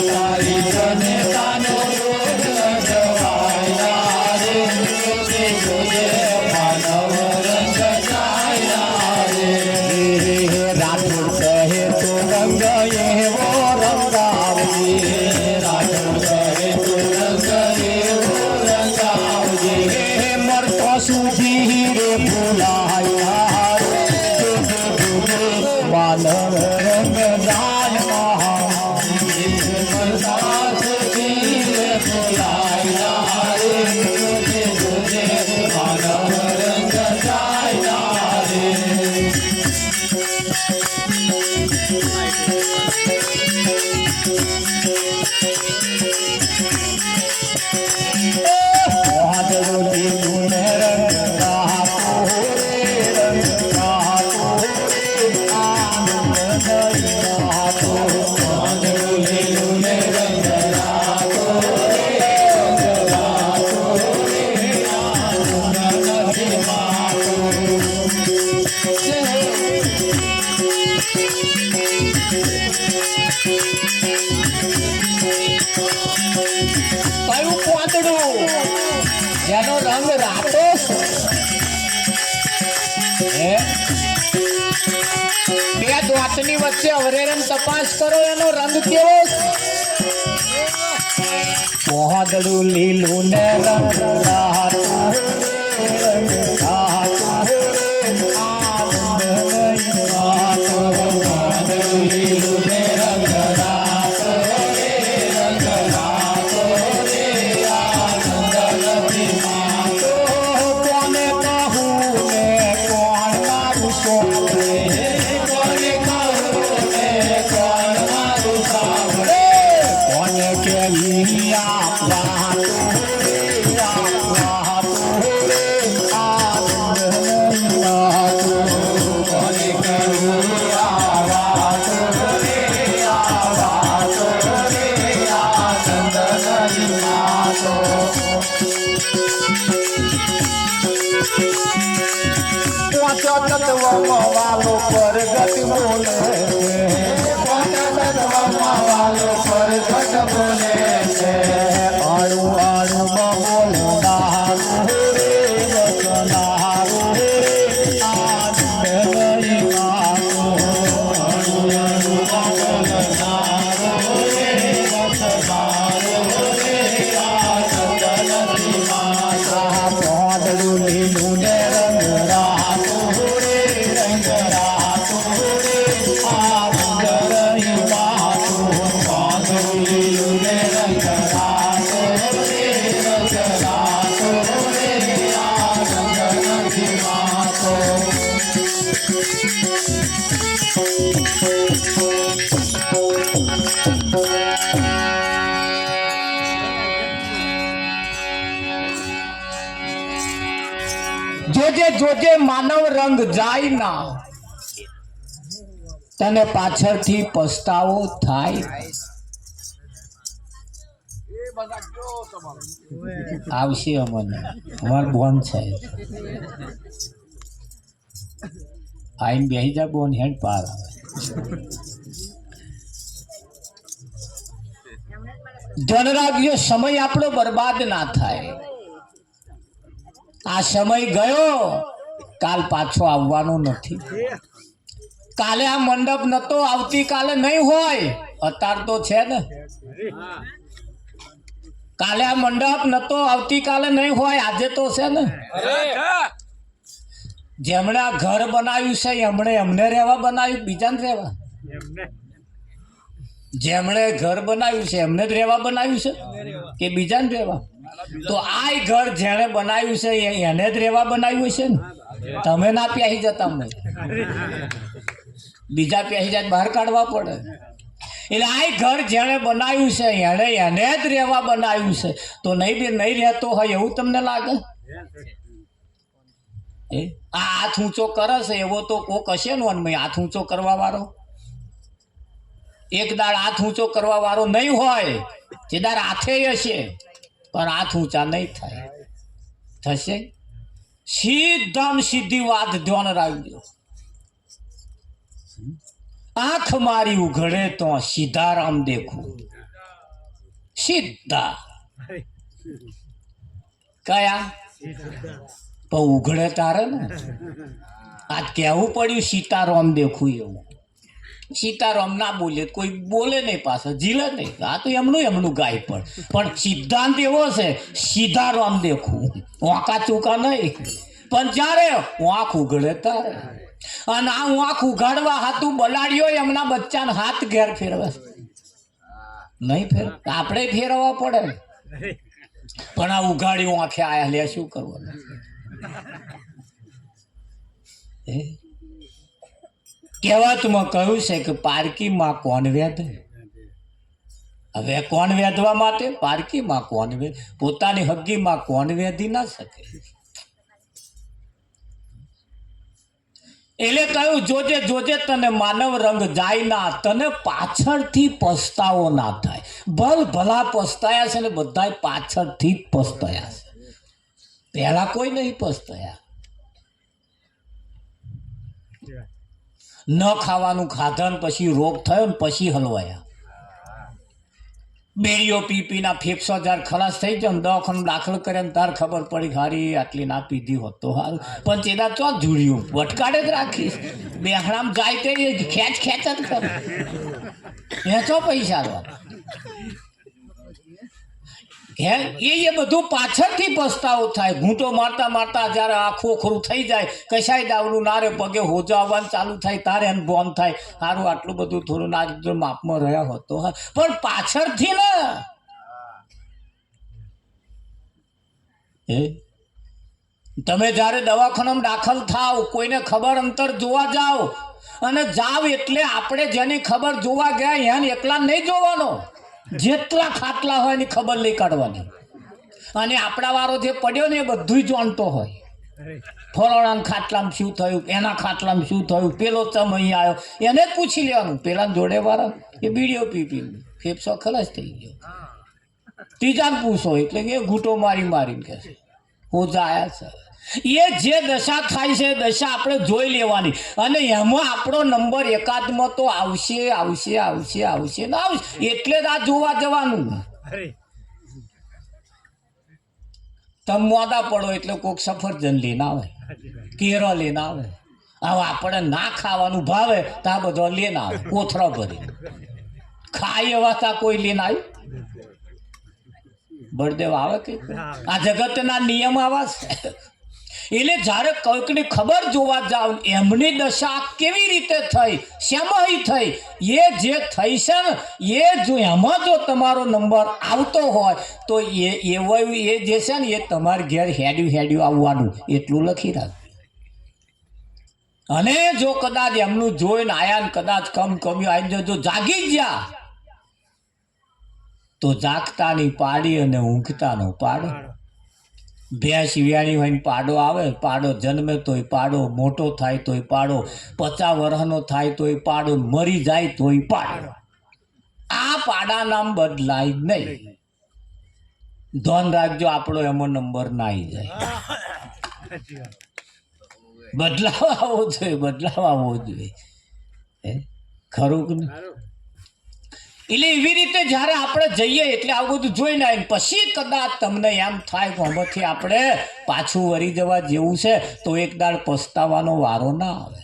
તારી જનતાનું દૂધ ગજવાય માનવ રંગ જાય રાઠોડ કહે તો રંગ એવો રંગાવજે રાઠોડ કહે તો રંગ એવો રંગાવજે મરતો સુધી રે ભૂલાય માનવ રંગ જાય મરતા સુધી રે ભૂલાય માનવ રંગ જાય કયું પોતડું જેનો રંગ રાતો બે દ્વાતની વચ્ચે અવરેરમ તપાસ કરો એનો રંગ કેવો પોહદડું લીલું ને રંગ રાતું વાલો પરગટ બોલે વાલો પરગટ બોલે છે આળુ આળુ બોલો દારૂ રે રચનારો રે આજ મેરી માતો આળુ આળુ બોલો દારૂ રે રચનારો રે આજ મેરી માતો પોડલું લીલું ને રંગ રાતો જોજે જોજે માનવ રંગ જાય ના તને પાછળથી પસ્તાવો થાય આવશે અમને અમાર બોન છે આઈને બેહી જા બોન હેડ પાર આવે ધન રાખજો સમય આપણો બરબાદ ના થાય આ સમય ગયો કાલ પાછો આવવાનો નથી કાલે આ મંડપ નતો આવતીકાલે નહીં હોય અત્યાર તો છે ને કાલે આ મંડપ નતો આવતીકાલે નહીં હોય આજે તો છે ને જેમણે આ ઘર બનાવ્યું છે એમણે એમને રહેવા બનાવ્યું બીજાને રહેવા જેમણે ઘર બનાવ્યું છે એમને જ રહેવા બનાવ્યું છે કે બીજાને રહેવા તો આ ઘર જેણે બનાવ્યું છે એને જ રહેવા બનાવ્યું છે ને. તમે ના પ્યાહી જતા અમને, બીજા પ્યાહી જાય બહાર કાઢવા પડે. એટલે આ ઘર જેણે બનાવ્યું છે એને જ રહેવા બનાવ્યું છે. તો નહીં રહેતો હોય એવું તમને લાગે? આ હાથ ઊંચો કરે છે એવો તો કોક હશે ને અનમય હાથ ઊંચો કરવા વાળો. એક દાડ હાથ ઊંચો કરવા વાળો નહીં હોય, જે દાડ હાથે હશે પણ હાથ ઊંચા નહીં થાય. થશે? સીધામ સીધી વાત ધ્યાન રાખજો. આંખ મારી ઉઘડે તો સીધારામ દેખું. સીધા કયા તો ઉઘડે તારે ને. આજ કહેવું પડ્યું સીતારામ દેખું એવું. સીતારામ ના બોલે કોઈ બોલે નહીં, પાછળ ઝીલે નહીં. આ તો એમનું ગાય પણ સિદ્ધાંત એવો છે સીધારામ દેખું, વાંકા ચૂકા નહીં. પણ જ્યારે વાંખ ઉઘડે તારે. અને આ વાંખ ઉઘાડવા હાથું બલાડ્યો એમના બચ્ચાને હાથ ઘેર ફેરવે નહીં ફેર, આપણે ફેરવવા પડે. પણ આ ઉઘાડ્યું આંખે આયા લે શું કરવાનું? કહેવતમાં કહ્યું છે કે પારકીમાં કોણ વેદ. હવે કોણ વેદવા માટે? પારકીમાં કોણ વેદ, પોતાની હગીમાં કોણ વેદી ના શકે. એટલે કહ્યું જોજે જોજે તને માનવ રંગ જાય ના, તને પાછળથી પસ્તાવો ના થાય. ભલા પસ્તાયા છે ને બધા પાછળથી જ પસ્તાયા છે, પહેલા કોઈ નહીં પસ્તાયા. ન ખાવાનું ખાધા ને પછી રોગ થયો ને પછી હલવાયા. બેડીઓ પીના ફેફસા જાર ખલાસ થઈ જાય ને દવાખાનું દાખલ કરે ને તાર ખબર પડી હારી આટલી ના પીધી હોત તો સારું. પણ તેના તો જોડ્યું વટકાડે જ રાખીશ. બેહણામ જાય તે ખેંચ જ કરે. વેચો પૈસા એ બધું પાછળથી પસ્તાવો થાય. ઘૂંટો મારતા મારતા જ્યારે આ ખોખરું થઈ જાય, કશાય દાવડું નારે પગે હોજો આવવાનું ચાલુ થાય તારે એને બોન થાય સારું આટલું બધું થોડું ના માપમાં રહ્યા હોતો. પણ પાછળથી ને તમે જ્યારે દવાખાનામાં દાખલ થાવ, કોઈને ખબર અંતર જોવા જાઓ અને જાવ એટલે આપણે જેની ખબર જોવા ગયા એને એકલા નહીં જોવાનો, જેટલા ખાટલા હોય એની ખબર લઈ કાઢવાની. અને આપણા વાળો જે પડ્યો ને એ બધું જાણતો હોય. ફલાણા ખાટલામાં શું થયું, એના ખાટલામાં શું થયું, પેલો ચમ અહીં આવ્યો એને જ પૂછી લેવાનું. પેલા જોડે વાળા એ બીડીઓ પી ફેફસો ખલાસ થઈ ગયો. ત્રીજાને પૂછો એટલે કે ઘૂંટો મારીને કે છે હોજા આવ્યા છે. એ જે દશા થાય છે દશા આપણે જોઈ લેવાની. અને એમાં આપણો નંબર એકાદમાં તો આવશે ને આવશે. એટલે જ આ જોવા જવાનું. તમે મોડા પડો એટલે કોઈક સફરજન લઈને આવે, કેરો લઈને આવે. હવે આપણે ના ખાવાનું ભાવે તો આ બધો લઈને આવે કોથળા ભરી ખાઈ. એવા તા કોઈ લઈને આવ્યું? બળદેવ આવે કે આ જગતના નિયમ આવા છે. એટલે જ્યારે કોઈકની ખબર જોવા જાવ એમની દશા કેવી રીતે થઈ, શેમાં થઈ, એ જે થઈ છે ને એ જો એમાં જો તમારો નંબર આવતો હોય તો એ જે છે ને એ તમારે ઘેર હેડ્યું આવવાનું એટલું લખી રાખજો. અને જો કદાચ એમનું જોઈને આયા ને કદાચ કમ્યું આવી જો જાગી ગયા તો જાગતાની પાડી અને ઊંઘતાનો પાડો. ભેંસ વ્યાણી હોય ને પાડો આવે, પાડો જન્મે તોય પાડો, મોટો થાય તોય પાડો, 50 વર્ષનો થાય તોય પાડો, મરી જાય તોય પાડો. આ પાડા નામ બદલાય નહીં. ધ્યાન રાખજો આપણો એમાં નંબર ના આવી જાય. બદલાવ આવવો જોઈએ. ખરું કે નહીં? એટલે એવી રીતે જ્યારે આપણે જઈએ એટલે આવું બધું જોઈને આવીને પછી કદાચ તમને એમ થાય કે આમાંથી આપણે પાછું વળી જવા જેવું છે તો એક દાડ પસ્તાવાનો વારો ના આવે.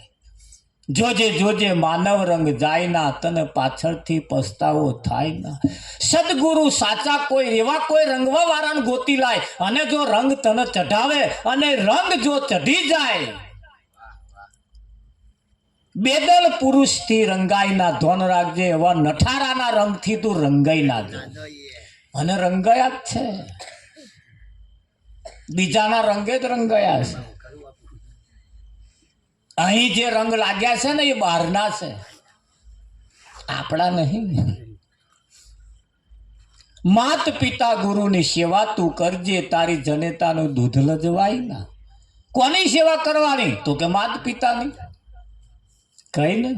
જોજે માનવ રંગ જાય ના, તને પાછળથી પસ્તાવો થાય ના. સદગુરુ સાચા કોઈ એવા કોઈ રંગવા વાળાને ગોતી લાય અને જો રંગ તને ચઢાવે અને રંગ જો ચઢી જાય, બેદલ પુરુષથી રંગાઈ ના. ધોન રાખજે એવા નઠારાના રંગથી તું રંગાઈ ના જો. અને રંગાયા જ છે. બીજાના રંગે જ રંગાયા છે. અહીં જે રંગ લાગ્યા છે ને એ બહારના છે, આપણા નહીં. માત પિતા ગુરુની સેવા તું કરજે, તારી જનેતાનું દૂધ લજવાય ના. કોની સેવા કરવાની? તો કે માત પિતાની. કઈ ને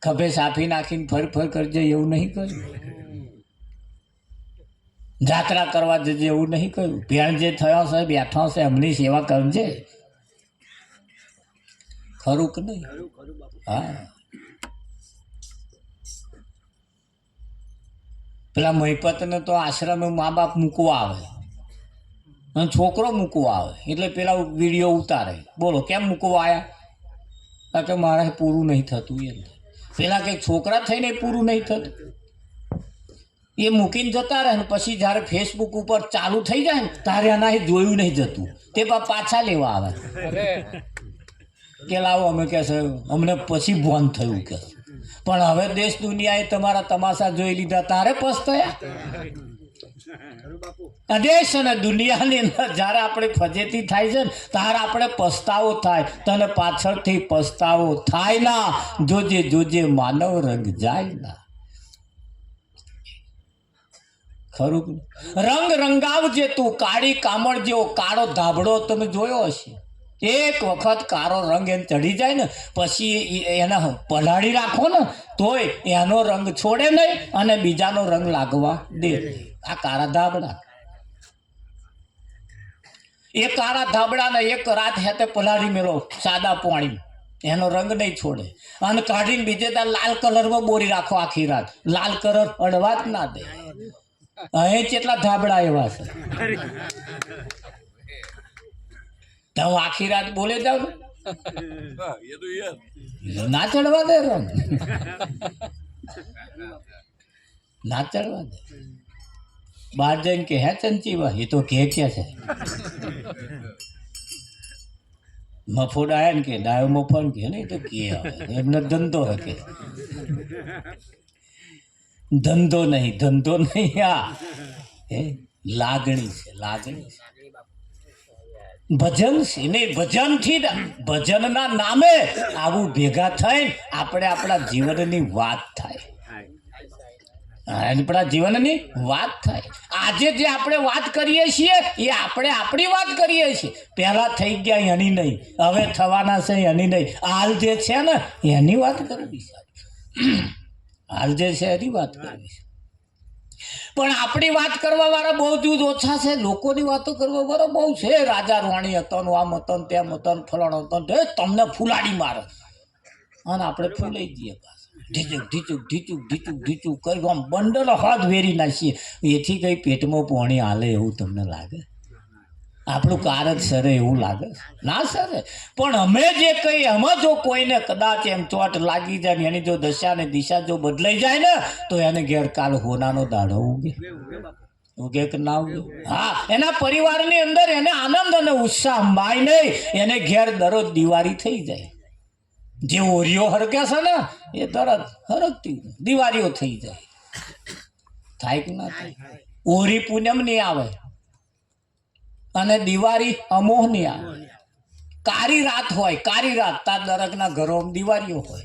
ખભે સાફી નાખીને ફર ફર કરજે એવું નહીં કર્યું. જાત્રા કરવા જજે એવું નહીં કર્યું. ભેણ જે થયો છે બેઠો છે એમની સેવા કરજે. ખરું કે નહીં? હા. પેલા મહિપતને તો આશ્રમે મા બાપ મૂકવા આવે અને છોકરો મૂકવા આવે એટલે પેલા વિડીયો ઉતારે. બોલો કેમ મૂકવા આવ્યા? કારણ કે મારે પૂરું નહીં થતું. એ પેલા કંઈક છોકરા થઈને પૂરું નહીં થતું. એ મૂકીને જતા રહે ને પછી જ્યારે ફેસબુક ઉપર ચાલુ થઈ જાય ને ત્યારે એના જોયું નહીં જતું. તે પાછા લેવા આવે કે લાવો અમે કે છે અમને પછી ભોન થયું કે. પણ હવે દેશ દુનિયાએ તમારા તમાશા જોઈ લીધા તારે પસ્તાયા. દેશ અને દુનિયાની અંદર જ્યારે આપણે ફજેતી થાય છે ને ત્યારે આપણે પસ્તાવો થાય. તને પાછળથી પસ્તાવો થાય ના. જોજે જોજે માનવ રંગ જાય ના. ખરું રંગ રંગાવજે તું કાળી કામળ જેવો કાળો ધાબળો તમે જોયો હશે. એક વખત કાળો રંગ એને ચડી જાય ને પછી એને પલાળી રાખો ને તોય એનો રંગ છોડે નહીં અને બીજાનો રંગ લાગવા દે. આ કાળા ધાબળા, એ કાળા ધાબળાને એક રાત હેતે પલાળી મેળો સાદા પાણી, એનો રંગ નહીં છોડે. અને કાઢીને બીજે ત્યાં લાલ કલરમાં બોરી રાખો આખી રાત, લાલ કલર અડવા જ ના દે. અહીં કેટલા ધાબળા એવા છે. હું આખી રાત બોલે જાઉં ના ચડવા દે રંગ, ના ચડવા દે. બહાર જઈને કે હે ચંચીવા એ તો કે છે મફોડ આયા ને કે ડાયો મફોડ કે નહીં તો કે એમને ધંધો હે કે ધંધો નહીં આ હે લાગણી છે, લાગણી છે. ભજન છે ને ભજનથી ભજનના નામે આવું ભેગા થઈને આપણે આપણા જીવનની વાત થાય, આપણા જીવનની વાત થાય. આજે જે આપણે વાત કરીએ છીએ એ આપણે આપણી વાત કરીએ છીએ. પહેલા થઈ ગયા એની નહીં, હવે થવાના છે એની નહીં. હાલ જે છે ને એની વાત કરવી છે. હાલ જે છે એની વાત કરવી છે. પણ આપણી વાત કરવા વાળા બહુ જ ઓછા છે. લોકોની વાતો કરવા વાળા બહુ છે. રાજા રાણી હતો ને આમ હતો ને તેમ હતો ને ફલાણો હતો ને તમને ફૂલાડી મારે અને આપણે ફૂલાઈ જઈએ. ઢીચુક કરી આમ બંડલો હાથ વેરી નાખીએ. એથી કઈ પેટમાં પોણી હાલે એવું તમને લાગે? આપણું કાર જ સરે એવું લાગે? ના સરે. પણ અમે જે કઈ એમાં જો કોઈને કદાચ એમ ચોટ લાગી જાય ને એની જો દશા ને દિશા જો બદલાઈ જાય ને તો એને ઘેર કાલ હોનાનો દાડો ઉગે કે ના ઉગે? હા, એના પરિવારની અંદર એને આનંદ અને ઉત્સાહ અંબાય નહીં, એને ઘેર દરરોજ દિવાળી થઈ જાય. જે ઓરીઓ હરકે છે ને એ તરત હરકતી દિવાળીઓ થઈ જાય. થાય કે ના થાય? ઓરી પૂનમ ની આવે અને દિવાળી અમોહની આવે. કારી રાત હોય, કારી રાત તાર દરકના ઘરોમાં દિવાળીઓ હોય.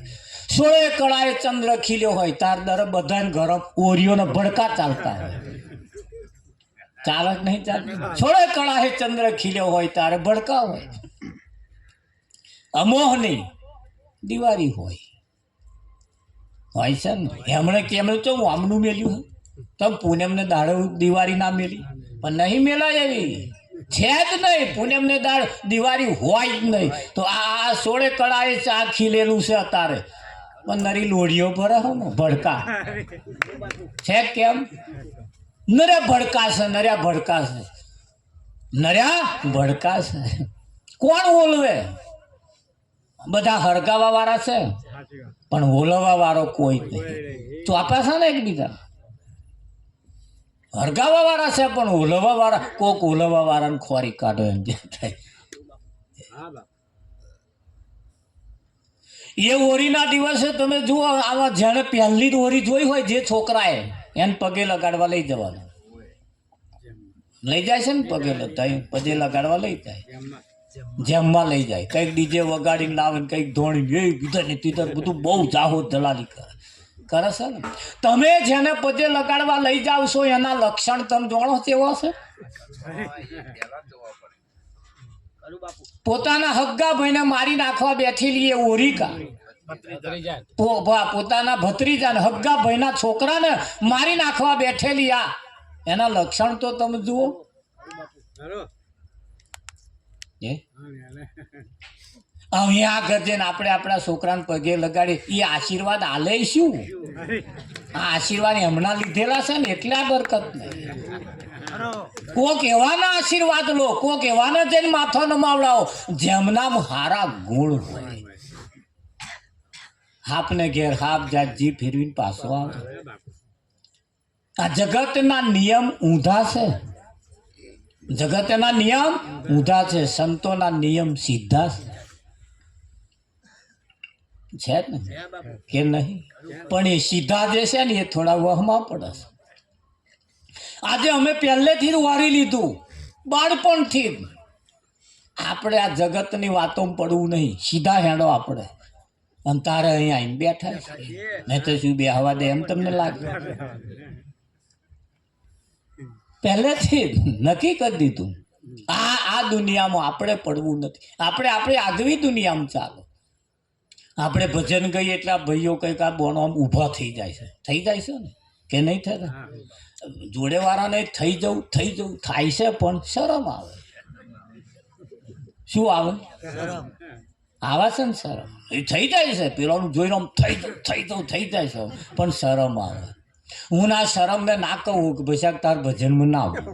16 કળાએ ચંદ્ર ખીલ્યો હોય તાર દર બધાને ઘરો ઓરીઓને ભડકા ચાલતા હોય. ચાલે જ નહીં ચાલતી? 16 કળાએ ચંદ્ર ખીલ્યો હોય તારે ભડકા હોય. અમોહની દિવાળી હોય છે ને. એમણે કેમ તો આમનું મેલ્યું હોય તમે પૂનમને દાડે દિવાળી ના મેલી? પણ નહીં મેલાય એવી છે જ નહીં. પૂનમને દાડ દિવાળી હોય જ નહીં. તો આ 16 કળાએ ચા ખીલેલું છે અત્યારે પણ નરી લોઢીઓ પર ને ભડકા છે. કેમ? નર્યા ભડકાશે, નર્યા ભડકાશે, નર્યા ભડકાશે. કોણ ઓલવે? બધા હરગાવા વાળા છે પણ ઓલવા વાળો કોઈ જ નહીં. ચોપા છે ને એકબીજા. હરગાવા વાળા છે પણ ઓલવા વાળા કોક ઓલવા વાળાને ખોરી કાઢો એમ જે થાય. એ ઓરીના દિવસે તમે જુઓ આવા જેને પહેલી ઓરી જોઈ હોય જે છોકરાએ એને પગે લગાડવા લઈ જવાનું. લઈ જાય છે ને પગે લગાડવા લઈ જાય, જેમમાં લઈ જાય, કંઈક ડીજે વગાડીને લાવે, કંઈક ધોણી કીધર ને તીધર બધું બહુ જાહો દલાલી કરે છે ને. તમે જેને પગે લગાડવા લઈ જાવ છો એના લક્ષણ તમે જાણો કેવો છે? પોતાના હગ્ગા ભાઈને મારી નાખવા બેઠેલી એ ઓરિકા, પોતાના ભત્રીજાને હગ્ગા ભાઈના છોકરાને મારી નાખવા બેઠેલી આ એના લક્ષણ તો તમે જુઓ. અહીંયા આગળ જઈને આપણે આપણા છોકરાને પગે લગાડી એ આશીર્વાદ આલે શું? આ આશીર્વાદ એમના લીધેલા છે ને એટલે આ બરકત નહીં. કોક એવાના આશીર્વાદ લો, કોક એવાના જઈને માથો નમાવડાવો જેમના હારા ગુણ હોય. હાપને ઘેર હાપ જાતજી ફેરવીને પાછો આવે. આ જગતના નિયમ ઊંધા છે, જગતના નિયમ ઊંધા છે, સંતોના નિયમ સીધા છે ને કે નહીં? પણ એ સીધા જે છે ને એ થોડા વહમાં પડે છે. આજે અમે પહેલેથી જ વારી લીધું, બાળપણથી આપણે આ જગતની વાતોમાં પડવું નહીં, સીધા હેડો આપણે. અને તારે અહીંયા આવીને બેઠા છે, નહીં તો શું બે હવા દે એમ તમને લાગે? પહેલેથી નક્કી કરી દીધું આ દુનિયામાં આપણે પડવું નથી. આપણે આગવી દુનિયામાં ચાલો. આપણે ભજન ગઈએ એટલે આ ભાઈઓ કંઈક આ બોનો ઊભા થઈ જાય છે ને કે નહીં થતા? જોડે વાળાને થઈ જવું થાય છે, પણ શરમ આવે. શું આવે? આવે છે ને શરમ. એ થઈ જાય છે, પેલાનું જોઈને આમ થઈ જાય છે, પણ શરમ આવે. હું ના શરમને ના કહું કે ભાઈ તાર ભજનમાં ના આવું,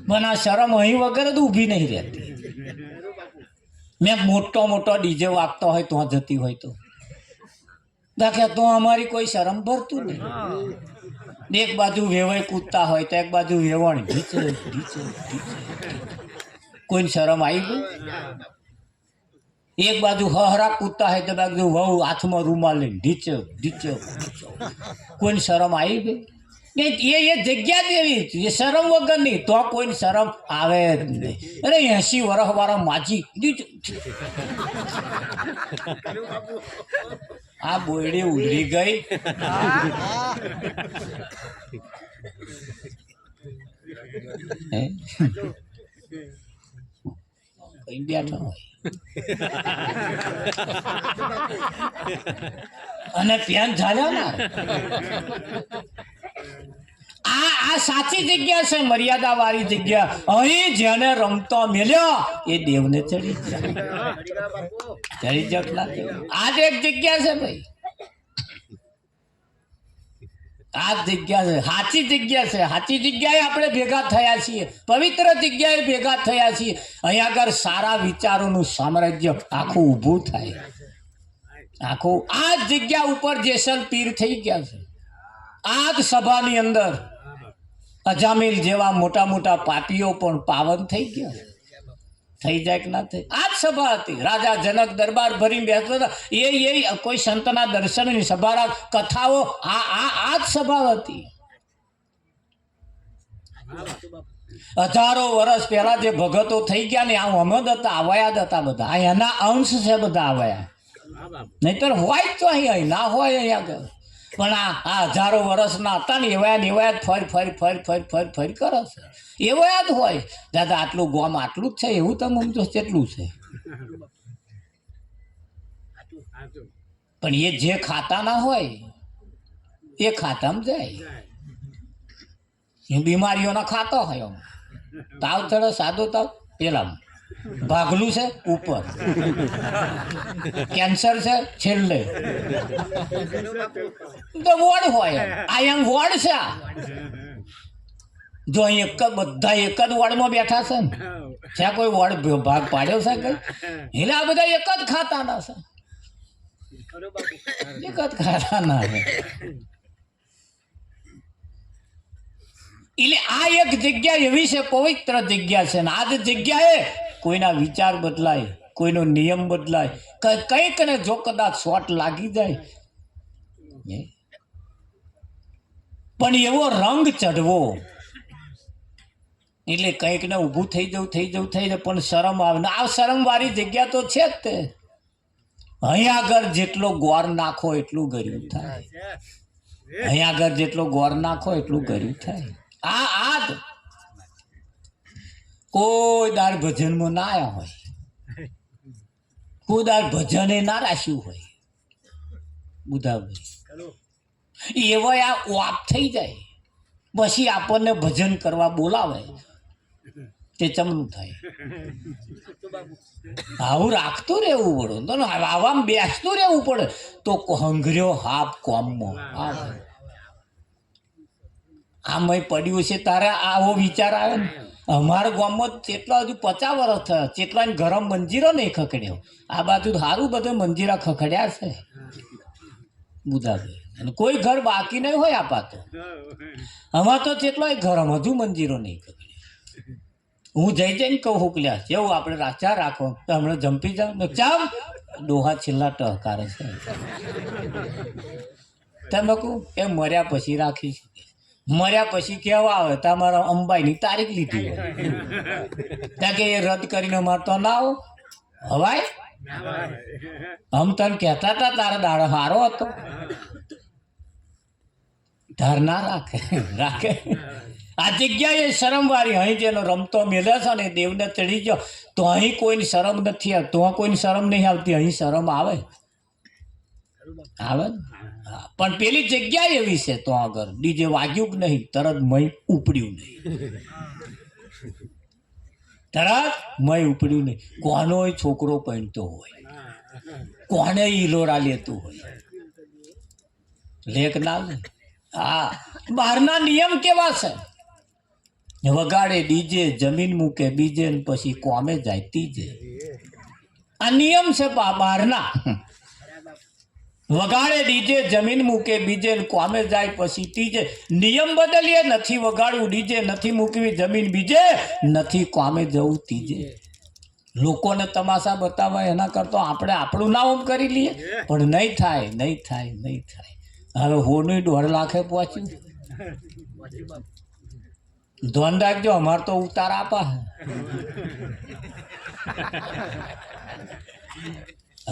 પણ આ શરમ અહીં વગર જ ઊભી નહીં રહેતી. મેં મોટો ડીજે વાગતો હોય તો જતી હોય તો દાખલા તો અમારી કોઈ શરમ ભરતું નહીં. એક બાજુ વેવાય કૂદતા હોય તો એક બાજુ વેવણ ઢીચે કોઈ શરમ આવી ગઈ? એક બાજુ હહરા કૂદતા હોય તો બાજુ વહુ હાથમાં રૂમાલ લઈને ઢીચે કોઈ શરમ આવી ગઈ? એ જગ્યા જ એવી એ શરમ વગર નહીં તો કોઈ શરમ આવે જ નહીં. અરે 80 વર્ષ વાળા માજી આ બોયડી ઉડરી ગઈ. કઈ બેઠા હોય અને પેન ઝાલ્યા ના. આ સાચી જગ્યા છે, મર્યાદા વાળી જગ્યા. અહીં જેને રમતો મેલ્યો એ દેવને ચડી જકલા. આ જ એક જગ્યા છે ભાઈ, આ જગ્યા છે, સાચી જગ્યા છે. સાચી જગ્યાએ આપણે ભેગા થયા છીએ, પવિત્ર જગ્યાએ ભેગા થયા છીએ. અહીંયા આગળ સારા વિચારોનું સામ્રાજ્ય આખું ઊભું થાય. આખું આ જગ્યા ઉપર જેસલ પીર થઈ ગયા છે. આ જ સભાની અંદર અજામિલ જેવા મોટા પાપીઓ પણ પાવન થઈ ગયા. થઈ જાય કે ના થઈ? આ જ સભા હતી. રાજા જનક દરબાર ભરી બેસતો હતા. એ કોઈ સંતના દર્શનની સભા, કથાઓ, આ જ સભા હતી. હજારો વર્ષ પહેલા જે ભગતો થઈ ગયા ને આ અમદ હતા, આવાયા જ હતા બધા. આ એના અંશ છે બધા આવાયા. નહીતર હોય તો અહીં ના હોય અહીંયા આગળ. પણ આ હજારો વર્ષના હતા ને એવા જ ફરી કરે છે. એવા જ હોય. દાદા આટલું ગામ આટલું જ છે એવું તમે સમજો કેટલું છે? પણ એ જે ખાતા ના હોય એ ખાતામાં જાય. બીમારીઓના ખાતા હોય. તાવ ચડે સાદો તાવ પેલામાં, ભાગલું છે ઉપર, કેન્સર છે છેલ્લે, તો વોર્ડ હોય. આ એમ વોર્ડ છે. જો અહીં બધા એક જ વોર્ડમાં બેઠા છે ને, ત્યાં કોઈ વોર્ડ ભાગ પાડ્યો છે કઈ? એટલે આ બધા એક જ ખાતા ના છે, એક જ ખાતા ના છે. એટલે આ એક જગ્યા એવી છે, પવિત્ર જગ્યા છે. ને આ જ જગ્યાએ કોઈના વિચાર બદલાય, કોઈનો નિયમ બદલાય, કંઈક ને જો કદાચ શોટ લાગી જાય પણ એવો રંગ ચઢવો એટલે કંઈક ને ઊભું થઈ જવું પણ શરમ આવે ને. આ શરમ વાળી જગ્યા તો છે જ તે. અહીંયા આગળ જેટલો ગોર નાખો એટલું ગર્યું થાય. અહીંયા આગળ જેટલો ગોર નાખો એટલું ગર્યું થાય. આ જ કોઈ દાર ભજનમાં ના આવ્યા હોય, કોઈ દાર ભજને ના રાખ્યું હોય, બુધાભાઈ એવા આ વાપ થઈ જાય. પછી આપણને ભજન કરવા બોલાવે તે ચમનું થાય. આવું રાખતું રહેવું પડે, આવામાં બેસતું રહેવું પડે તો હંગર્યો હાપ કોમમાં આવે. આમ પડ્યું છે તારે આવો વિચાર આવે ને. અમારા ગામમાં જેટલા હજુ 50 વર્ષ થયા, જેટલા ગરમ મંજીરો નહીં ખખડ્યો. આ બાજુ સારું બધે મંજીરા ખખડ્યા છે બુધાભાઈ, અને કોઈ ઘર બાકી નહીં હોય. આપા તો આમાં તો જેટલો ગરમ હજુ મંજીરો નહીં ખખડ્યો. હું જઈને કહું હુકલ્યા જેવું આપણે રાચા રાખો તો હમણાં જંપી જાવ ને ચામ ડોહા છેલ્લા ટહકારે છે. તમે કહું એ મર્યા પછી રાખી શકે. મર્યા પછી કેવા આવે તમારા અંબાઈની તારીખ લીધી હોય ત્યાં કે એ રદ કરીને અમારે તો ના આવો હવાય. આમ તને કહેતા હતા તારા દાડો હારો હતો. ધાર ના રાખે. આ જગ્યા એ શરમ વાળી. અહીં જેનો રમતો મેલે છે ને દેવને ચડી ગયો તો અહીં કોઈની શરમ નથી આવતી. તો કોઈની શરમ નહીં આવતી, અહીં શરમ આવે આવે. પણ પેલી જગ્યા એવી છે તો આગળ ડીજે વાગ્યું કે નહીં તરત મય ઉપડ્યું નહીં, તરત મય ઉપડ્યું નહીં. કોનો છોકરો પહેણતો હોય, કોને ઈલોરા લેતું હોય, લેખ ના લે. હા, બહારના નિયમ કેવા છે? વગાડે ડીજે, જમીન મૂકે બીજે, પછી કોમે જાય ત્રીજે. આ નિયમ છે બહારના. વગાડે ડીજે, જમીન મૂકે બીજે, કોમે જાય પછી ત્રીજે. નિયમ બદલીએ, નથી વગાડવું ડીજે, નથી મૂકવી જમીન બીજે, નથી કોમે જવું ત્રીજે. લોકોને તમાશા બતાવવા એના કરતા આપણે આપણું નામ કરી લઈએ. પણ નહીં થાય, નહીં થાય, નહીં થાય. હવે હોનું 1.5 લાખે પહોંચ્યું. ધોન રાખજો, અમારે તો ઉતાર આપા.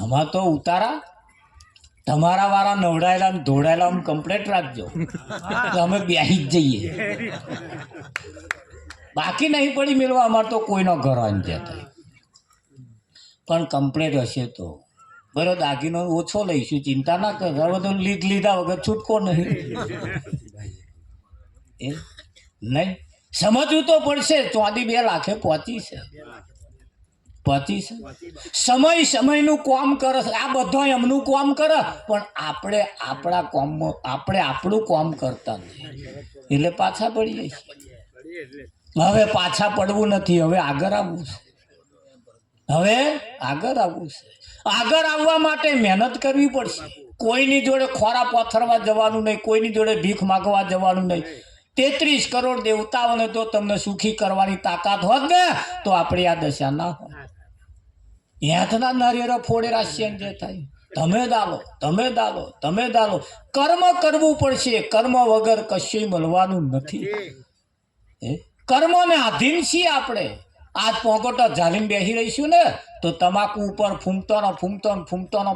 અમારે તો ઉતારા તમારા વાળા નવડાયેલા ધોડાયેલા કમ્પ્લેટ રાખજો તો અમે બેસી જ જઈએ. બાકી નહીં પડી મેળવા. અમારે તો કોઈનો ઘર અંજે થાય પણ કમ્પ્લેટ હશે તો બરો. દાગીનો ઓછો લઈશું, ચિંતા ના કર. હવે તો લીધા વગર છૂટકો નહીં. એ નહીં સમજવું તો પડશે. 2 લાખે પહોંચી છે. સમયનું કામ કરે. આ બધા એમનું કામ કરે પણ આપણે આપણા કામમાં આપણે આપણું કામ કરતા નહીં એટલે પાછા પડીએ છીએ. હવે પાછા પડવું નથી, હવે આગળ આવવું છે. હવે આગળ આવવું છે. આગળ આવવા માટે મહેનત કરવી પડશે. કોઈની જોડે ખોરા પથરવા જવાનું નહીં, કોઈની જોડે ભીખ માગવા જવાનું નહીં. 33 કરોડ દેવતાઓને તો તમને સુખી કરવાની તાકાત હોત ને તો આપણી આ દશા ના હોય. હેઠના નારિયેળો ફોડે રાશિયન જે થાય. તમે દાલો કર્મ કરવું પડશે. કર્મ વગર કશું મળવાનું નથી. કર્મને આધીન છીએ આપણે. આજ પોકોટા ઝાલીને બેસી રહીશું ને તો તમાકુ ઉપર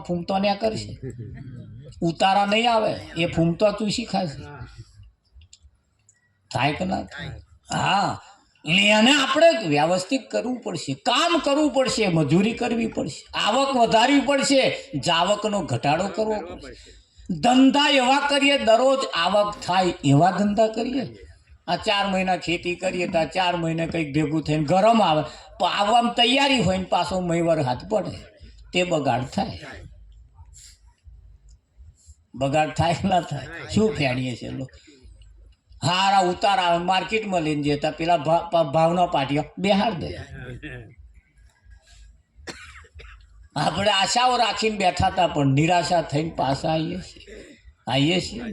ફૂમતો ને કરશે. ઉતારા નહીં આવે, એ ફૂમતો ચૂસી ખાશે. થાય કે ના થાય? હા, એને આપણે વ્યવસ્થિત કરવું પડશે. કામ કરવું પડશે, મજૂરી કરવી પડશે, આવક વધારવી પડશે, જાવકનો ઘટાડો કરવો પડશે. ધંધા એવા કરીએ દરરોજ આવક થાય એવા ધંધા કરીએ. આ 4 મહિના ખેતી કરીએ તો 4 મહિને કંઈક ભેગું થઈને ગરમ આવે આવવામાં તૈયારી હોય ને પાછો મહીવર હાથ પડે તે બગાડ થાય. બગાડ થાય ના થાય? શું ફેણીએ છે લોકો. હારા ઉતાર આવે માર્કેટમાં લઈને જતા પેલા ભાવના પાટીઓ બેહાર દે. આપણે આશાઓ રાખીને બેઠા હતા પણ નિરાશા થઈને પાછા આવીએ છીએ.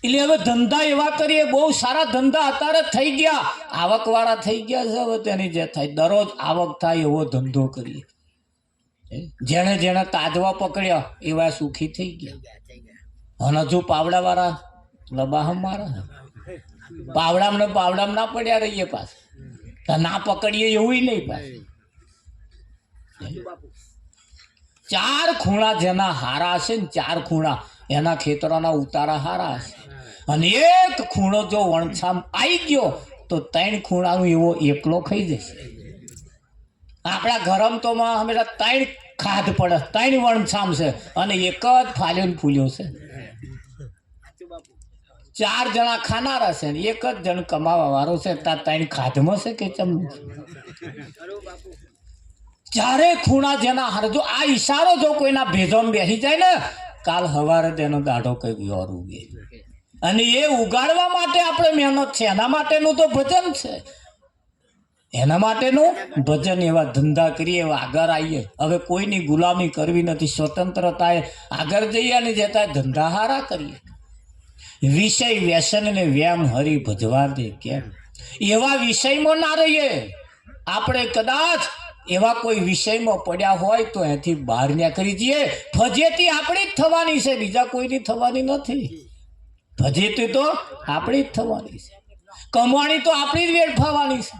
એટલે હવે ધંધા એવા કરીએ. બહુ સારા ધંધા અત્યારે થઈ ગયા, આવકવાળા થઈ ગયા છે. હવે તેની જે થાય દરરોજ આવક થાય એવો ધંધો કરીએ. જેણે જેણે તાજવા પકડ્યા એવા સુખી થઈ ગયા. અને હજુ પાવડાવાળા લબાહમ મારા પાવડામ ને પાવડામ ના પડ્યા રહીએ પાછ તો ના પકડીએ એવું નહીં પાછું. ચાર ખૂણા જેના હારા હશે ને, ચાર ખૂણા એના ખેતરોના ઉતારા હારા હશે. અને એક ખૂણો જો વણછામ આવી ગયો તો 3 ખૂણાનું એવો એકલો ખાઈ જશે. આપણા ગરમ તો હંમેશા 3 ખાધ પડે, 3 વણછામ છે અને એક જ ફાલ્યો ને ફૂલ્યો છે. 4 જણા ખાનારા છે ને એક જ જણ કમાવા વાળો છે. તાર 3 ખાધમાં છે કે ચમ? ચારે ખૂણા જેના હારે જો આ ઈશારો જો કોઈના ભેજોમાં બેસી જાય ને, કાલ સવારે તેનો દાઢો કઈ યોર ઉગે. અને એ ઉગાડવા માટે આપણે મહેનત છે, એના માટેનું તો ભજન છે, એના માટેનું ભજન. એવા ધંધા કરીએ, એવા આગળ આવીએ. હવે કોઈની ગુલામી કરવી નથી, સ્વતંત્રતાએ આગળ જઈએ અને જતા ધંધા હારા કરીએ. વિષય વ્યસન ને વ્યામ હરી ભજવા દે. કેમ એવા વિષયમાં ના રહીએ આપણે. કદાચ એવા કોઈ વિષયમાં પડ્યા હોય તો એથી બહાર નીકળી જઈએ. ફજેતી આપણી જ થવાની છે, બીજા કોઈની થવાની નથી. ફજેતી તો આપણી જ થવાની છે, કમાણી તો આપણી જ વેડફાવાની છે.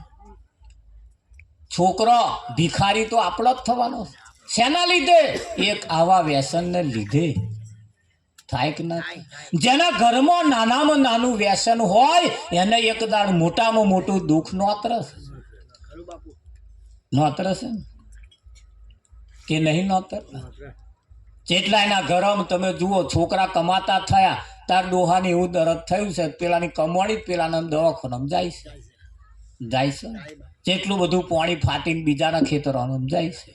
છોકરો ભિખારી તો આપણો જ થવાનો છે. શેના લીધે? એક આવા વ્યસનને લીધે થાય કે ના? જેના ઘરમાં નાનામાં નાનું વ્યસન હોય એને એક દાડ મોટામાં મોટું દુઃખ નોતરશે. નોતરશે કે નહીં નોતર? જેટલા એના ઘરમાં તમે જુઓ, છોકરા કમાતા થયા તાર ડોહાને એવું દરદ થયું છે, પેલાની કમાણી જ પેલાના દવાખાનામાં જાય છે. જેટલું બધું પાણી ફાટીને બીજાના ખેતરોમાં જાય છે.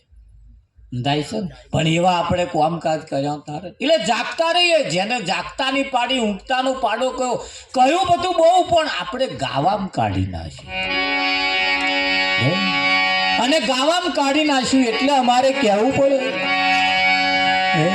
પણ એવા આપણે કામકાજ કર્યા તારે એટલે જાગતા રહીએ. જેને જાગતાની પાડી ઊંઘતાનો પાડો કયું બધું બહુ, પણ આપણે ગાવામાં કાઢી નાખ્યું. અને ગાવામાં કાઢી નાખ્યું એટલે અમારે કહેવું પડે